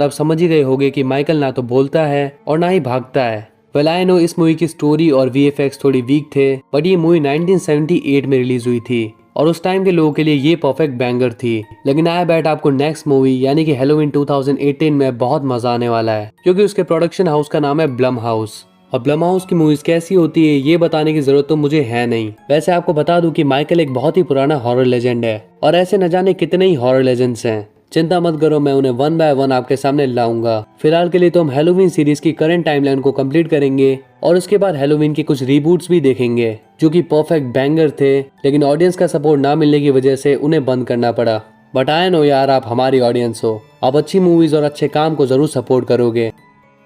आप समझ ही गए होंगे कि माइकल ना तो बोलता है और ना ही भागता है। वेल आई नो इस मूवी की स्टोरी और वीएफएक्स थोड़ी वीक थे, बट ये मूवी 1978 में रिलीज हुई थी और उस टाइम के लोगों के लिए ये परफेक्ट बैंगर थी। लेकिन आई बैट आपको नेक्स्ट मूवी यानी कि हैलोवीन 2018 में बहुत मजा आने वाला है, क्योंकि उसके प्रोडक्शन हाउस का नाम है ब्लम हाउस। और ब्लम हाउस की मूवीज कैसी होती है ये बताने की जरूरत तो मुझे है नहीं। वैसे आपको बता दूं कि माइकल एक बहुत ही पुराना हॉरर लेजेंड है और ऐसे न जाने कितने ही हॉरर लेजेंड्स हैं। चिंता मत करो, मैं उन्हें वन बाय वन आपके सामने लाऊंगा। फिलहाल के लिए तो हम हैलोवीन सीरीज की करंट टाइमलाइन को कंप्लीट करेंगे और उसके बाद हैलोवीन के कुछ रीबूट्स भी देखेंगे जो कि परफेक्ट बैंगर थे, लेकिन ऑडियंस का सपोर्ट ना मिलने की वजह से उन्हें बंद करना पड़ा। बट आई नो यार, आप हमारी ऑडियंस हो, आप अच्छी मूवीज और अच्छे काम को जरूर सपोर्ट करोगे।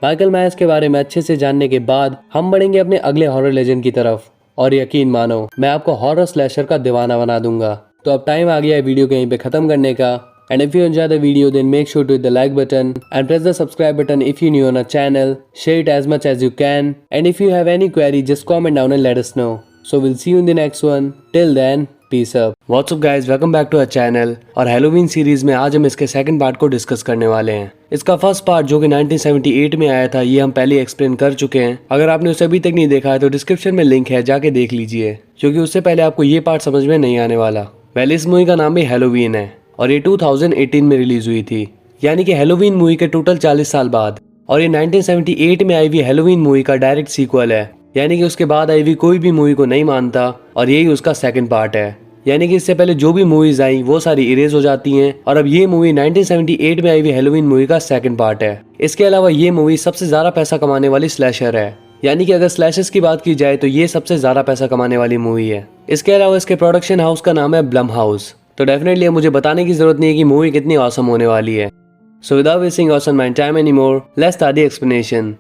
माइकल मायर्स के बारे में अच्छे से जानने के बाद हम बढ़ेंगे अपने अगले हॉरर लेजेंड की तरफ, और यकीन मानो मैं आपको हॉरर स्लैशर का दीवाना बना दूंगा। तो अब टाइम आ गया है वीडियो को यहीं पे खत्म करने का। And if you enjoy the video, then make sure to hit the like button and press the subscribe button if you're new on our channel. Share it as much as you can. And if you have any query, just comment down and let us know. So we'll see you in the next one. Till then, peace up. What's up guys, welcome back to our channel. और Halloween series में आज हम इसके second part को discuss करने वाले हैं। इसका फर्स्ट पार्ट जो कि 1978 में आया था, ये हम पहले एक्सप्लेन कर चुके हैं। अगर आपने उसे अभी तक नहीं देखा है तो डिस्क्रिप्शन में लिंक है, जाके देख लीजिए, क्योंकि उससे पहले आपको ये पार्ट समझ में नहीं आने वाला। पहले इस मूवी का नाम भी हैलोवीन है और ये 2018 में रिलीज हुई थी, यानी कि हैलोवीन मूवी के टोटल 40 साल बाद। और ये 1978 में आई हुई हैलोवीन मूवी का डायरेक्ट सीक्वल है, यानी कि उसके बाद आई हुई कोई भी मूवी को नहीं मानता और यही उसका सेकंड पार्ट है। यानी कि इससे पहले जो भी मूवीज आई वो सारी इरेज हो जाती हैं और अब ये मूवी 1978 में आई हुई हैलोवीन मूवी का सेकंड पार्ट है। इसके अलावा ये मूवी सबसे ज्यादा पैसा कमाने वाली स्लैशर है, यानी कि अगर स्लैशर्स की बात की जाए तो ये सबसे ज्यादा पैसा कमाने वाली मूवी है। इसके अलावा इसके प्रोडक्शन हाउस का नाम है ब्लम हाउस। तो डेफिनेटली मुझे बताने की जरूरत नहीं है कि मूवी कितनी ऑसम होने वाली है। सो without wasting awesome my time anymore, let's start the explanation.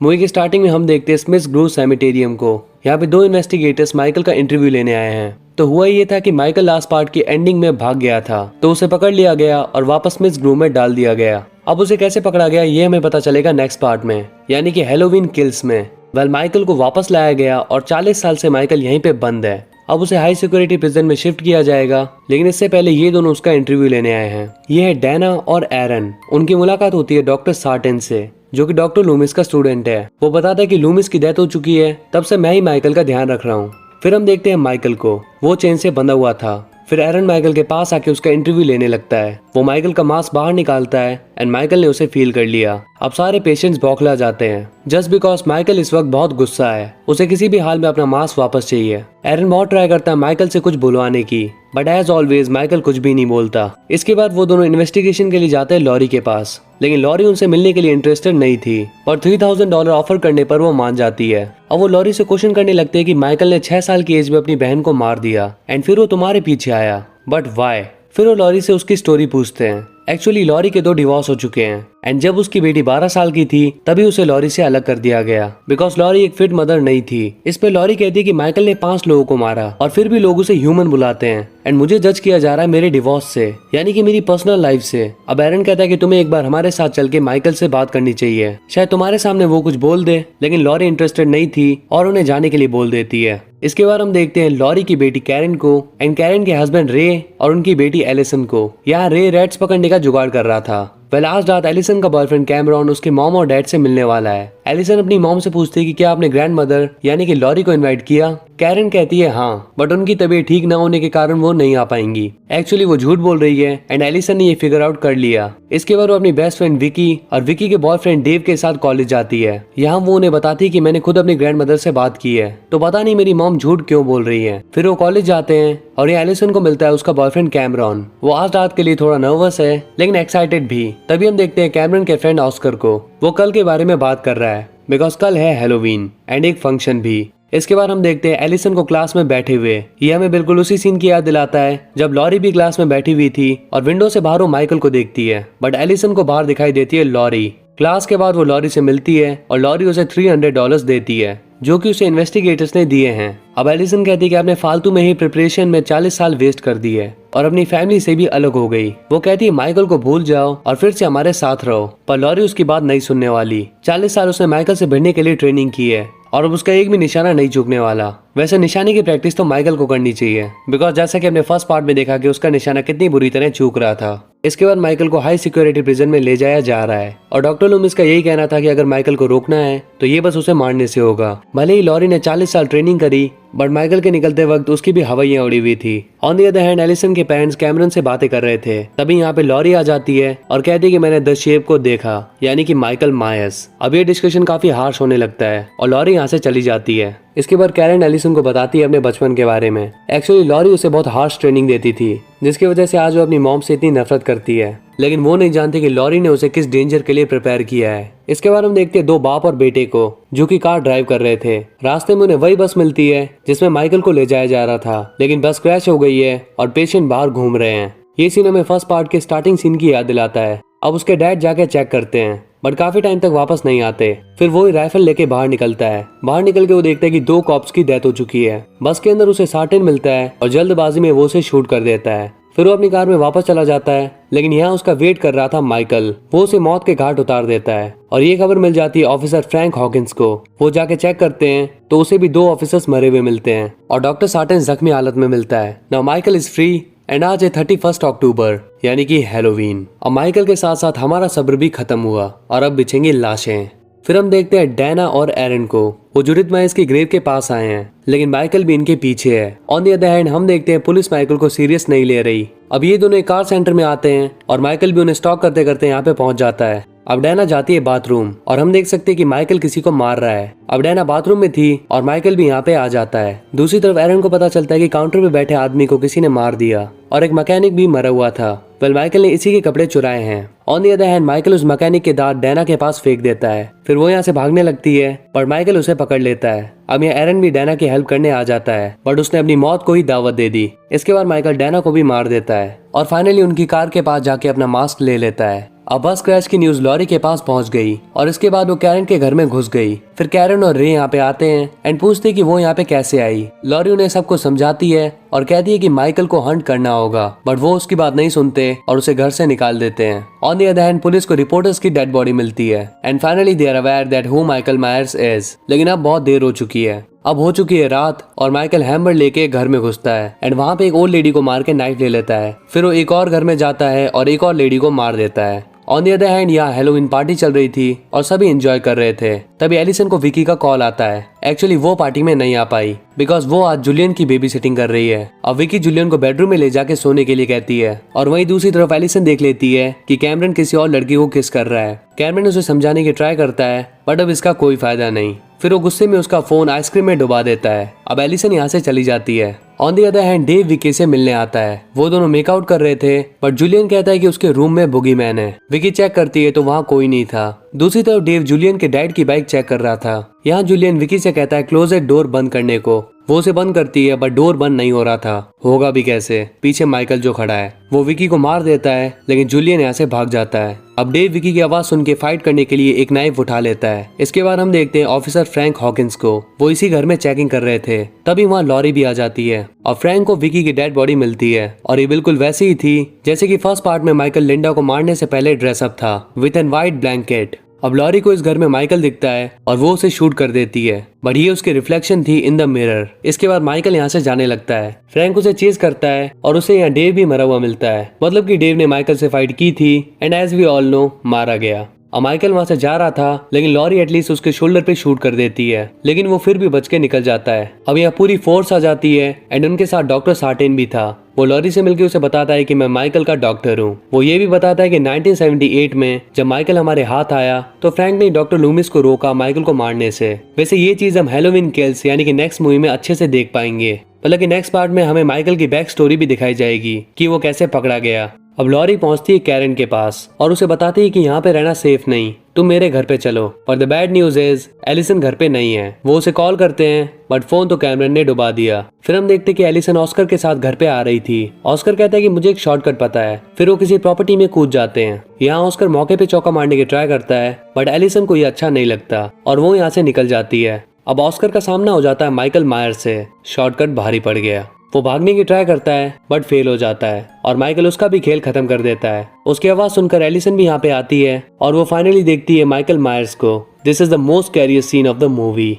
Movie की स्टार्टिंग में हम देखते हैं स्मिथ ग्रोव सेमेटेरियम को। यहाँ पे दो इन्वेस्टिगेटर्स माइकल का इंटरव्यू लेने आए हैं। तो हुआ ये था कि माइकल लास्ट पार्ट की एंडिंग में भाग गया था, तो उसे पकड़ लिया गया और वापस स्मिथ ग्रोव में डाल दिया गया। अब उसे कैसे पकड़ा गया ये हमें पता चलेगा नेक्स्ट पार्ट में, यानी कि हैलोवीन किल्स में। वेल माइकल को वापस लाया गया और 40 साल से माइकल यहीं पे बंद है। अब उसे हाई सिक्योरिटी प्रिजन में शिफ्ट किया जाएगा, लेकिन इससे पहले ये दोनों उसका इंटरव्यू लेने आए हैं। ये है डैना और एरन। उनकी मुलाकात होती है डॉक्टर सार्टेन से, जो कि डॉक्टर लूमिस का स्टूडेंट है। वो बताता है कि लूमिस की डेथ हो चुकी है, तब से मैं ही माइकल का ध्यान रख रहा हूँ। फिर हम देखते हैं माइकल को, वो चेन से बंधा हुआ था। फिर एरन माइकल के पास आके उसका इंटरव्यू लेने लगता है। वो माइकल का मास्क बाहर निकालता है एंड माइकल ने उसे फील कर लिया। अब सारे पेशेंट्स बौखला जाते हैं जस्ट बिकॉज माइकल इस वक्त बहुत गुस्सा है। उसे किसी भी हाल में अपना मास्क वापस चाहिए। एरन बहुत ट्राई करता है माइकल से कुछ बुलवाने की, बट एज ऑलवेज माइकल कुछ भी नहीं बोलता। इसके बाद वो दोनों इन्वेस्टिगेशन के लिए जाते हैं लॉरी के पास, लेकिन लॉरी उनसे मिलने के लिए इंटरेस्टेड नहीं थी और $3000 ऑफर करने पर वो मान जाती है। अब वो लॉरी से क्वेश्चन करने लगते हैं कि माइकल ने 6 साल की एज में अपनी बहन को मार दिया एंड फिर वो तुम्हारे पीछे आया, बट वाई? फिर वो लॉरी से उसकी स्टोरी पूछते हैं। एक्चुअली लॉरी के 2 डिवोर्स हो चुके हैं एंड जब उसकी बेटी 12 साल की थी तभी उसे लॉरी से अलग कर दिया गया, बिकॉज लॉरी एक फिट मदर नहीं थी। इस पे लॉरी कहती है कि माइकल ने 5 लोगों को मारा और फिर भी लोग उसे ह्यूमन बुलाते हैं एंड मुझे जज किया जा रहा है मेरे डिवोर्स से, यानी कि मेरी पर्सनल लाइफ से। अब एरन कहता है कि तुम्हें एक बार हमारे साथ चल के माइकल से बात करनी चाहिए, शायद तुम्हारे सामने वो कुछ बोल दे। लेकिन लॉरी इंटरेस्टेड नहीं थी और उन्हें जाने के लिए बोल देती है। इसके बाद हम देखते हैं लॉरी की बेटी कैरन को एंड कैरन के हस्बैंड रे और उनकी बेटी एलिसन को। यहाँ रे रैट्स पकड़ने का जुगाड़ कर रहा था। वेल आज रात एलिसन का बॉयफ्रेंड कैमरॉन उसके मॉम और डैड से मिलने वाला है। एलिसन अपनी मॉम से पूछती है कि क्या आपने ग्रैंड मदर यानी कि लॉरी को इनवाइट किया। कैरन कहती है हाँ, बट उनकी तबीयत ठीक ना होने के कारण वो नहीं आ पाएंगी। एक्चुअली वो झूठ बोल रही है एंड एलिसन ने ये फिगर आउट कर लिया। इसके बाद वो अपनी बेस्ट फ्रेंड विकी और विकी के बॉयफ्रेंड डेव के साथ कॉलेज जाती है। यहाँ वो उन्हें बताती है कि मैंने खुद अपनी ग्रैंड मदर से बात की है, तो पता नहीं मेरी मॉम झूठ क्यों बोल रही है। फिर वो कॉलेज जाते हैं और ये एलिसन को मिलता है उसका बॉयफ्रेंड कैमरॉन। वो आज रात के लिए थोड़ा नर्वस है लेकिन एक्साइटेड भी। तभी हम देखते हैं कैमरॉन के फ्रेंड ऑस्कर को, वो कल के बारे में बात कर रहा है बिकॉज कल है हैलोवीन एंड एक फंक्शन भी। इसके बाद हम देखते हैं एलिसन को क्लास में बैठे हुए। ये हमें बिल्कुल उसी सीन की याद दिलाता है जब लॉरी भी क्लास में बैठी हुई थी और विंडो से बाहर वो माइकल को देखती है, बट एलिसन को बाहर दिखाई देती है लॉरी। क्लास के बाद वो लॉरी से मिलती है और लॉरी उसे $300 देती है, जो कि उसे इन्वेस्टिगेटर्स ने दिए हैं। अब एलिसन कहती है कि आपने फालतू में ही प्रिपरेशन में 40 साल वेस्ट कर दिए और अपनी फैमिली से भी अलग हो गई। वो कहती है माइकल को भूल जाओ और फिर से हमारे साथ रहो, पर लॉरी उसकी बात नहीं सुनने वाली। 40 साल उसने माइकल से भिड़ने के लिए ट्रेनिंग की है और अब उसका एक भी निशाना नहीं चूकने वाला। वैसे निशाने की प्रैक्टिस तो माइकल को करनी चाहिए, बिकॉज जैसा कि हमने फर्स्ट पार्ट में देखा कि उसका निशाना कितनी बुरी तरह चूक रहा था। इसके बाद माइकल को हाई सिक्योरिटी प्रिजन में ले जाया जा रहा है और डॉक्टर लूमिस का यही कहना था कि अगर माइकल को रोकना है तो ये बस उसे मारने से होगा। भले ही लॉरी ने 40 साल ट्रेनिंग करी, बट माइकल के निकलते वक्त उसकी भी हवाइयां उड़ी हुई थी। On the other hand Allison के पेरेंट्स कैमरन से बातें कर रहे थे। तभी यहाँ पे लॉरी आ जाती है और कहती है कि मैंने द शेप को देखा, यानी कि माइकल मायर्स। अब ये डिस्कशन काफी हार्श होने लगता है और लॉरी यहाँ से चली जाती है। इसके बाद कैरन एलिसन को बताती है अपने बचपन के बारे में। एक्चुअली लॉरी उसे बहुत हार्श ट्रेनिंग देती थी, जिसकी वजह से आज वो अपनी मॉम से इतनी नफरत करती है, लेकिन वो नहीं जानती कि लॉरी ने उसे किस डेंजर के लिए प्रिपेयर किया है। इसके बाद हम देखते हैं दो बाप और बेटे को जो कि कार ड्राइव कर रहे थे। रास्ते में उन्हें वही बस मिलती है जिसमें माइकल को ले जाया जा रहा था, लेकिन बस क्रैश हो गई है और पेशेंट बाहर घूम रहे हैं। ये सीन हमें फर्स्ट पार्ट के स्टार्टिंग सीन की याद दिलाता है। अब उसके डैड जाके चेक करते हैं, बट काफी टाइम तक वापस नहीं आते। फिर वो ही राइफल लेके बाहर निकलता है। बाहर निकल के वो देखता है कि 2 कॉप्स की डेथ हो चुकी है। बस के अंदर उसे सार्टेन मिलता है और जल्दबाजी में वो उसे शूट कर देता है। फिर वो अपनी कार में वापस चला जाता है, लेकिन यहाँ उसका वेट कर रहा था माइकल। वो उसे मौत के घाट उतार देता है और ये खबर मिल जाती है ऑफिसर फ्रैंक हॉकिंस को। वो जाके चेक करते हैं तो उसे भी 2 ऑफिसर्स मरे हुए मिलते हैं और डॉक्टर सार्टेन जख्मी हालत में मिलता है। Now Michael is free and आज है 31 अक्टूबर, यानी कि हैलोवीन। और माइकल के साथ साथ हमारा सब्र भी खत्म हुआ और अब बिछेंगी लाशें। फिर हम देखते हैं डैना और एरन को। वो जूडिथ माइस की ग्रेव के पास आए हैं, लेकिन माइकल भी इनके पीछे है। ऑन द अदर हैंड हम देखते हैं पुलिस माइकल को सीरियस नहीं ले रही। अब ये दोनों एक कार सेंटर में आते हैं और माइकल भी उन्हें स्टॉक करते करते यहाँ पे पहुंच जाता है। अब डैना जाती है बाथरूम और हम देख सकते हैं कि माइकल किसी को मार रहा है। अब डैना बाथरूम में थी और माइकल भी यहाँ पे आ जाता है। दूसरी तरफ एरन को पता चलता है कि काउंटर पे बैठे आदमी को किसी ने मार दिया और एक मैकेनिक भी मरा हुआ था। वेल माइकल ने इसी के कपड़े चुराए हैं। On the other hand Michael उस मैकेनिक के दांत डैना के पास फेंक देता है। फिर वो यहाँ से भागने लगती है पर माइकल उसे पकड़ लेता है। अब यहाँ एरन भी डैना की हेल्प करने आ जाता है, बट उसने अपनी मौत को ही दावत दे दी। इसके बाद माइकल डैना को भी मार देता है और फाइनली उनकी कार के पास जाके अपना मास्क ले लेता है। अब बस क्रैश की न्यूज लॉरी के पास पहुंच गई और इसके बाद वो कैरन के घर में घुस गई। फिर कैरन और रे यहाँ पे आते हैं एंड पूछते कि वो यहाँ पे कैसे आई। लॉरी उन्हें सबको समझाती है और कहती है कि माइकल को हंट करना होगा, बट वो उसकी बात नहीं सुनते और उसे घर से निकाल देते हैं। On the other hand police को रिपोर्टर्स की डेड बॉडी मिलती है and finally they are aware that who Michael Myers is. लेकिन अब बहुत देर हो चुकी है। अब हो चुकी है रात और माइकल हैमर लेके घर में घुसता है एंड वहाँ पे एक ओल्ड लेडी को मार के नाइफ ले लेता है। फिर वो एक और घर में जाता है और एक और लेडी को मार देता है। ऑन दी अदर हैंड यहाँ हैलोवीन पार्टी चल रही थी और सभी एंजॉय कर रहे थे। तभी एलिसन को विकी का कॉल आता है। एक्चुअली वो पार्टी में नहीं आ पाई बिकॉज वो आज जूलियन की बेबी सिटिंग कर रही है। अब विकी जूलियन को बेडरूम में ले जाके सोने के लिए कहती है और वहीं दूसरी तरफ एलिसन देख लेती है कि कैमरन किसी और लड़की को किस कर रहा है। कैमरन उसे समझाने की ट्राई करता है बट अब इसका कोई फायदा नहीं। फिर वो गुस्से में उसका फोन आइसक्रीम में डुबा देता है। अब एलिसन यहाँ से चली जाती है। On the other hand Dave Vicky से मिलने आता है। वो दोनों मेकआउट कर रहे थे बट जूलियन कहता है कि उसके रूम में बुगी मैन है। विकी चेक करती है तो वहाँ कोई नहीं था। दूसरी तरफ डेव जूलियन के डैड की बाइक चेक कर रहा था। यहाँ जूलियन विकी से कहता है क्लोजेट डोर बंद करने को। वो उसे बंद करती है बट डोर बंद नहीं हो रहा था। होगा भी कैसे, पीछे माइकल जो खड़ा है। वो विकी को मार देता है लेकिन जूलियन यहाँ से भाग जाता है। अब डेव विकी की आवाज सुन के फाइट करने के लिए एक नाइफ उठा लेता है। इसके बाद हम देखते हैं ऑफिसर फ्रैंक हॉकिंस को। वो इसी घर में चेकिंग कर रहे थे। तभी वहाँ लॉरी भी आ जाती है और फ्रैंक को विकी की डेड बॉडी मिलती है और ये बिल्कुल वैसी ही थी जैसे कि फर्स्ट पार्ट में माइकल लिंडा को मारने से पहले ड्रेसअप था, विथ एन वाइट ब्लैंकेट। अब लॉरी को इस घर में माइकल दिखता है और वो उसे शूट कर देती है, बट ये उसकी रिफ्लेक्शन थी इन द मिरर। इसके बाद माइकल यहाँ से जाने लगता है। फ्रैंक उसे चेज करता है और उसे यहाँ डेव भी मरा हुआ मिलता है। मतलब कि डेव ने माइकल से फाइट की थी and as we all know मारा गया। अब माइकल वहां से जा रहा था लेकिन लॉरी एटलीस्ट उसके शोल्डर पे शूट कर देती है, लेकिन वो फिर भी बच के निकल जाता है। अब यहाँ पूरी फोर्स आ जाती है एंड उनके साथ डॉक्टर सार्टेन भी था। वो लॉरी से मिलकर उसे बताता है कि मैं माइकल का डॉक्टर हूँ। वो ये भी बताता है कि 1978 में जब माइकल हमारे हाथ आया तो फ्रैंक ने डॉक्टर लूमिस को रोका माइकल को मारने से। वैसे ये चीज हम हैलोवीन किल्स यानी कि नेक्स्ट मूवी में अच्छे से देख पाएंगे। हालांकि नेक्स्ट पार्ट में हमें माइकल की बैक स्टोरी भी दिखाई जाएगी कि वो कैसे पकड़ा गया। अब लॉरी पहुंचती है कैरन के पास और उसे बताती है कि यहाँ पे रहना सेफ नहीं, तुम मेरे घर पे चलो। और the bad news is Allison घर पे नहीं है। वो उसे कॉल करते हैं बट फोन तो कैमरन ने डुबा दिया। फिर हम देखते कि एलिसन ऑस्कर के साथ घर पे आ रही थी। ऑस्कर कहता है कि मुझे एक शॉर्टकट पता है। फिर वो किसी प्रॉपर्टी में कूद जाते हैं। यहाँ ऑस्कर मौके पे चौका मारने की ट्राई करता है बट एलिसन को ये अच्छा नहीं लगता और वो यहाँ से निकल जाती है। अब ऑस्कर का सामना हो जाता है माइकल मायर से। शॉर्टकट भारी पड़ गया। वो भागने की ट्राई करता है बट फेल हो जाता है और माइकल उसका भी खेल खत्म कर देता है। उसकी आवाज सुनकर एलिसन भी यहाँ पे आती है और वो फाइनली देखती है माइकल मायर्स को। This is the most curious scene of the movie.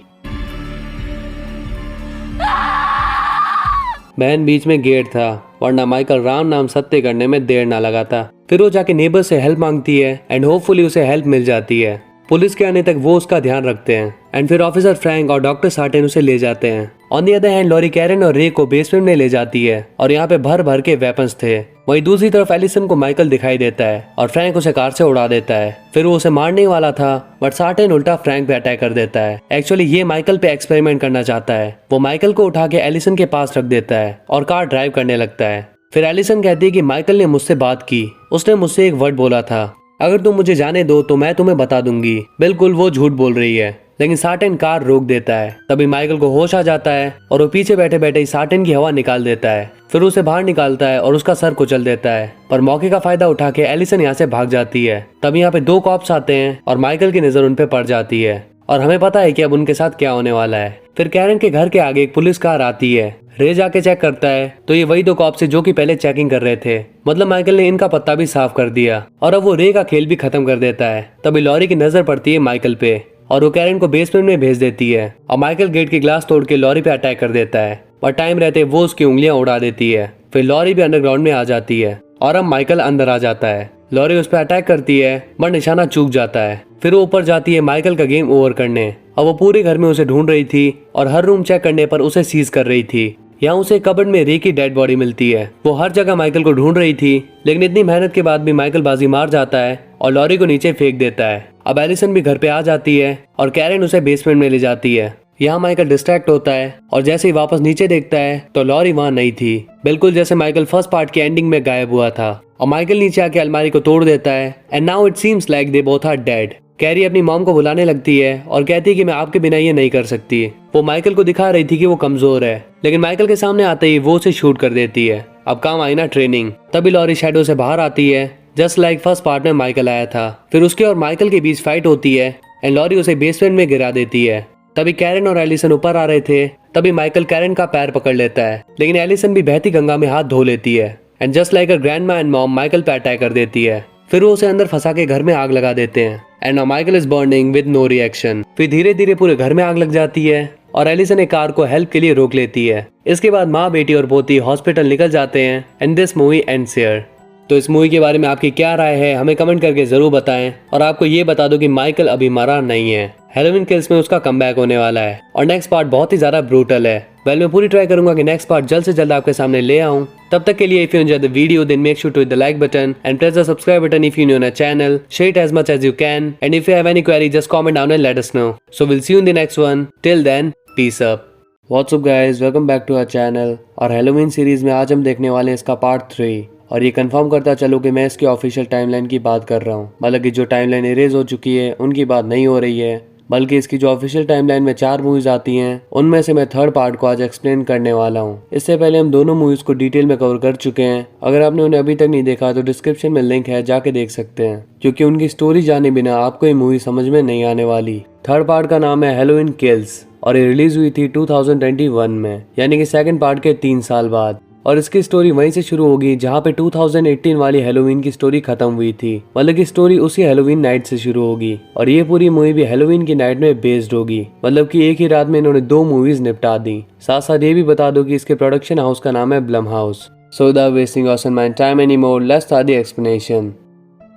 बहन बीच में गेट था वरना माइकल राम नाम सत्य करने में देर ना लगाता। फिर वो जाके नेबर से हेल्प मांगती है एंड होपफुली उसे हेल्प मिल जाती है। पुलिस के आने तक वो उसका ध्यान रखते हैं एंड फिर ऑफिसर फ्रैंक और डॉक्टर सार्टेन उसे ले जाते हैं। On the other hand Laurie Karen और रे को बेसमेंट में ले जाती है और यहाँ पे भर भर के वेपन्स थे। वहीं दूसरी तरफ एलिसन को माइकल दिखाई देता है और फ्रैंक उसे कार से उड़ा देता है। फिर वो उसे मारने वाला था बट सार्टेन उल्टा फ्रैंक पे अटैक कर देता है। एक्चुअली ये माइकल पे एक्सपेरिमेंट करना चाहता है। वो माइकल को उठा के एलिसन के पास रख देता है और कार ड्राइव करने लगता है। फिर एलिसन कहती है कि माइकल ने मुझसे बात की, उसने मुझसे एक वर्ड बोला था, अगर तुम मुझे जाने दो तो मैं तुम्हें बता दूंगी। बिल्कुल वो झूठ बोल रही है, लेकिन सार्टेन कार रोक देता है। तभी माइकल को होश आ जाता है और वो पीछे बैठे बैठे ही सार्टेन की हवा निकाल देता है। फिर उसे बाहर निकालता है और उसका सर कुचल देता है। पर मौके का फायदा उठा के एलिसन यहाँ से भाग जाती है। तब यहाँ पे 2 कॉप्स आते हैं और माइकल की नजर उन पे पड़ जाती है और हमें पता है कि अब उनके साथ क्या होने वाला है। फिर कैरन के घर के आगे एक पुलिस कार आती है। रे जाके चेक करता है तो ये वही 2 कॉप्स है जो कि पहले चेकिंग कर रहे थे। मतलब माइकल ने इनका पत्ता भी साफ कर दिया और अब वो रे का खेल भी खत्म कर देता है। तभी लॉरी की नजर पड़ती है माइकल पे और वो कैरन को बेसमेंट में भेज देती है और माइकल गेट की ग्लास तोड़ के लॉरी पे अटैक कर देता है और टाइम रहते वो उसकी उंगलियां उड़ा देती है। फिर लॉरी भी अंडरग्राउंड में आ जाती है और अब माइकल अंदर आ जाता है। लॉरी उस पर अटैक करती है बट निशाना चूक जाता है। फिर वो ऊपर जाती है माइकल का गेम ओवर करने और वो पूरे घर में उसे ढूंढ रही थी और हर रूम चेक करने पर उसे सीज कर रही थी। यहाँ उसे कबर्ड में रे की डेड बॉडी मिलती है। वो हर जगह माइकल को ढूंढ रही थी, लेकिन इतनी मेहनत के बाद भी माइकल बाजी मार जाता है और लॉरी को नीचे फेंक देता है। अब एलिसन भी घर पे आ जाती है और कैरन उसे बेसमेंट में ले जाती है। यहाँ माइकल डिस्ट्रैक्ट होता है और जैसे ही वापस नीचे देखता है तो लॉरी वहाँ नहीं थी, बिल्कुल जैसे माइकल फर्स्ट पार्ट की एंडिंग में गायब हुआ था। और माइकल नीचे आके अलमारी को तोड़ देता है and now it seems like they both are dead. Carrie अपनी मॉम को बुलाने लगती है और कहती है कि मैं आपके बिना ये नहीं कर सकती। वो माइकल को दिखा रही थी कि वो कमजोर है, लेकिन माइकल के सामने आते ही वो उसे शूट कर देती है। अब काम आई ना ट्रेनिंग। तभी लॉरी शैडो से बाहर आती है जस्ट लाइक फर्स्ट पार्ट में माइकल आया था। फिर उसके और माइकल के बीच फाइट होती है एंड लॉरी उसे बेसमेंट में गिरा देती है। तभी कैरन और एलिसन ऊपर आ रहे थे। तभी माइकल कैरन का पैर पकड़ लेता है, लेकिन एलिसन भी बहती गंगा में हाथ धो लेती है and just like a grandma and mom Michael पे अटैक कर देती है। फिर वो उसे अंदर फंसा के घर में आग लगा देते हैं and now Michael is burning with no reaction. फिर धीरे धीरे पूरे घर में आग लग जाती है और एलिसन एक कार को हेल्प के लिए रोक लेती है। इसके बाद माँ, बेटी और पोती हॉस्पिटल निकल जाते हैं and this movie ends here. तो इस मूवी के बारे में आपकी क्या राय है हमें कमेंट करके जरूर बताएं और आपको ये बता दो कि माइकल अभी मरा नहीं है। हैलोवीन किल्स में उसका कमबैक होने वाला है और नेक्स्ट पार्ट बहुत ही ज्यादा ब्रूटल है। मैं पूरी ट्राई करूंगा कि नेक्स्ट पार्ट जल्द से जल्द आपके सामने ले आऊं। तब तक के लिए if you enjoy the video then make sure to hit the like button and press the subscribe button if you're new on our channel. Share it as much as you can and if you have any query just comment down and let us know. So we'll see you in the next one. Till then, peace up. What's up guys, welcome back to our channel. और Halloween series में आज हम देखने वाले हैं इसका part 3 और ये कंफर्म करता चलो कि मैं इसकी ऑफिशियल टाइमलाइन की बात कर रहा हूँ। मतलब कि जो टाइमलाइन इरेज हो चुकी है उनकी बात नहीं हो रही है, बल्कि इसकी जो ऑफिशियल टाइमलाइन में 4 मूवीज आती हैं उनमें से मैं थर्ड पार्ट को आज एक्सप्लेन करने वाला हूँ। इससे पहले हम दोनों मूवीज को डिटेल में कवर कर चुके हैं। अगर आपने उन्हें अभी तक नहीं देखा तो डिस्क्रिप्शन में लिंक है, जाके देख सकते हैं, क्योंकि उनकी स्टोरी जाने बिना आपको ये मूवी समझ में नहीं आने वाली। थर्ड पार्ट का नाम है हैलोवीन किल्स और ये रिलीज हुई थी 2021 में, यानी कि सेकंड पार्ट के 3 साल बाद। और इसकी स्टोरी वहीं से शुरू होगी जहाँ पे 2018 वाली हैलोवीन की स्टोरी खत्म हुई थी। मतलब की स्टोरी उसी हैलोवीन नाइट से शुरू होगी और ये पूरी मूवी भी हैलोवीन की नाइट में बेस्ड होगी। मतलब कि एक ही रात में इन्होंने 2 मूवीज निपटा दी। साथ साथ ये भी बता दो कि इसके प्रोडक्शन हाउस का नाम है Blumhouse. So without wasting my time anymore, let's start the explanation.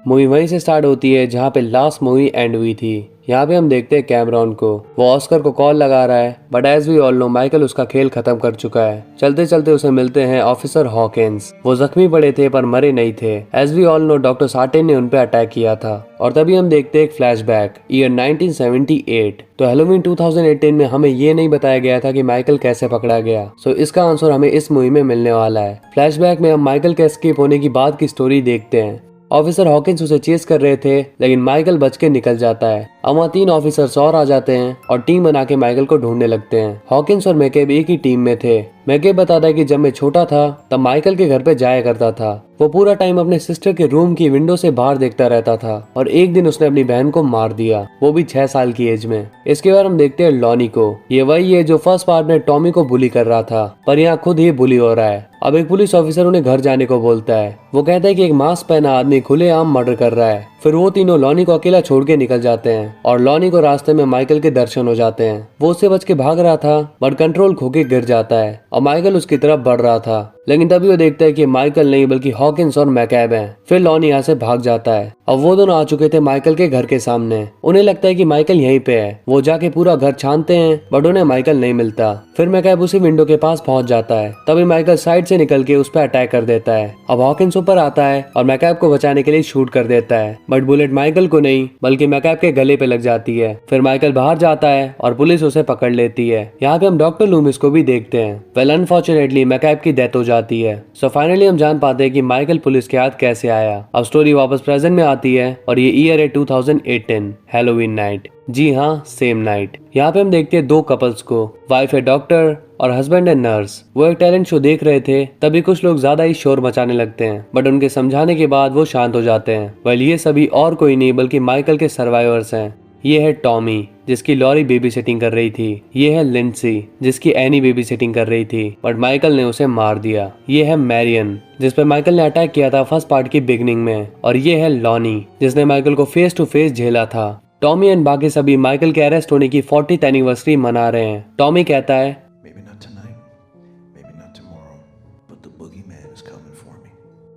Movie वहीं से स्टार्ट होती है जहाँ पे लास्ट मूवी एंड हुई थी। यहाँ पे हम देखते हैं कैमरॉन को, वो ऑस्कर को कॉल लगा रहा है, but as we all know Michael उसका खेल खत्म कर चुका है। चलते चलते उसे मिलते हैं ऑफिसर हॉकिंस। वो जख्मी पड़े थे पर मरे नहीं थे। As we all know doctor Sartain ने उन पे अटैक किया था। और तभी हम देखते हैं एक फ्लैशबैक ईयर 1978। तो हैलोवीन 2018 में हमें ये नहीं बताया गया था कि माइकल कैसे पकड़ा गया। सो इसका आंसर हमें इस मूवी में मिलने वाला है। फ्लैशबैक में हम माइकल के एस्केप होने की बाद की स्टोरी देखते हैं। ऑफिसर हॉकिंस उसे चेस कर रहे थे, लेकिन माइकल बच के निकल जाता है। अब वहाँ 3 ऑफिसर्स और आ जाते हैं और टीम बना के माइकल को ढूंढने लगते हैं। हॉकिंस और मैकेब एक ही टीम में थे। मैकेब बताता है कि जब मैं छोटा था तब माइकल के घर पे जाया करता था। वो पूरा टाइम अपने सिस्टर के रूम की विंडो से बाहर देखता रहता था और एक दिन उसने अपनी बहन को मार दिया, वो भी 6 साल की एज में। इसके बाद हम देखते हैं लॉनी को। ये वही है जो फर्स्ट पार्ट में टॉमी को बुली कर रहा था, पर यहाँ खुद ही बुली हो रहा है। अब एक पुलिस ऑफिसर उन्हें घर जाने को बोलता है। वो कहता है कि एक मास्क पहना आदमी खुलेआम मर्डर कर रहा है। फिर वो तीनों लॉनी को अकेला छोड़ के निकल जाते हैं और लॉनी को रास्ते में माइकल के दर्शन हो जाते हैं। वो उससे बच के भाग रहा था बट कंट्रोल खो के गिर जाता है और माइकल उसकी तरफ बढ़ रहा था, लेकिन तभी वो देखता है कि माइकल नहीं बल्कि हॉकिंस और मैकैब हैं। फिर लॉनी यहाँ से भाग जाता है। अब वो दोनों आ चुके थे माइकल के घर के सामने। उन्हें लगता है कि माइकल यहीं पे है। वो जाके पूरा घर छानते हैं बट उन्हें माइकल नहीं मिलता। फिर मैकैब उसी विंडो के पास पहुंच जाता है। तभी माइकल साइड से निकल के उस पर अटैक कर देता है। अब हॉकिंस ऊपर आता है और मैकैब को बचाने के लिए शूट कर देता है बट बुलेट माइकल को नहीं बल्कि मैकैब के गले पे लग जाती है। फिर माइकल बाहर जाता है और पुलिस उसे पकड़ लेती है। यहाँ पे हम डॉक्टर लूमिस को भी देखते हैं। वेल अनफॉर्चुनेटली मैकैब की डेथ हो जाती है। सो फाइनली हम जान पाते हैं कि माइकल पुलिस के हाथ कैसे आया। अब स्टोरी वापस प्रेजेंट में आती है और ये ईयर है 2018, हैलोवीन नाइट। जी हाँ, सेम नाइट। यहाँ पे हम देखते हैं दो कपल्स को। वाइफ है डॉक्टर और हस्बैंड है नर्स। वो एक टैलेंट शो देख रहे थे तभी कुछ लोग ज्यादा ही शोर मचाने लगते हैं बट उनके समझाने के बाद वो शांत हो जाते हैं। वेल ये सभी और कोई नहीं बल्कि माइकल के सर्वाइवर्स हैं। ये है टॉमी जिसकी लॉरी बेबी सिटिंग कर रही थी। ये है लिंडसी जिसकी एनी बेबी सिटिंग कर रही थी बट माइकल ने उसे मार दिया। ये है मैरियन जिस पे माइकल ने अटैक किया था फर्स्ट पार्ट की बिगनिंग में। और ये है लॉनी जिसने माइकल को फेस टू फेस झेला था। टॉमी एंड बाकी सभी माइकल के अरेस्ट होने की 40th एनिवर्सरी मना रहे हैं। टॉमी कहता है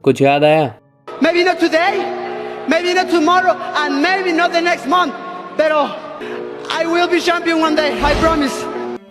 कुछ याद आया? Maybe not today, maybe not tomorrow, and maybe not the next month, pero I will be champion one day, I promise.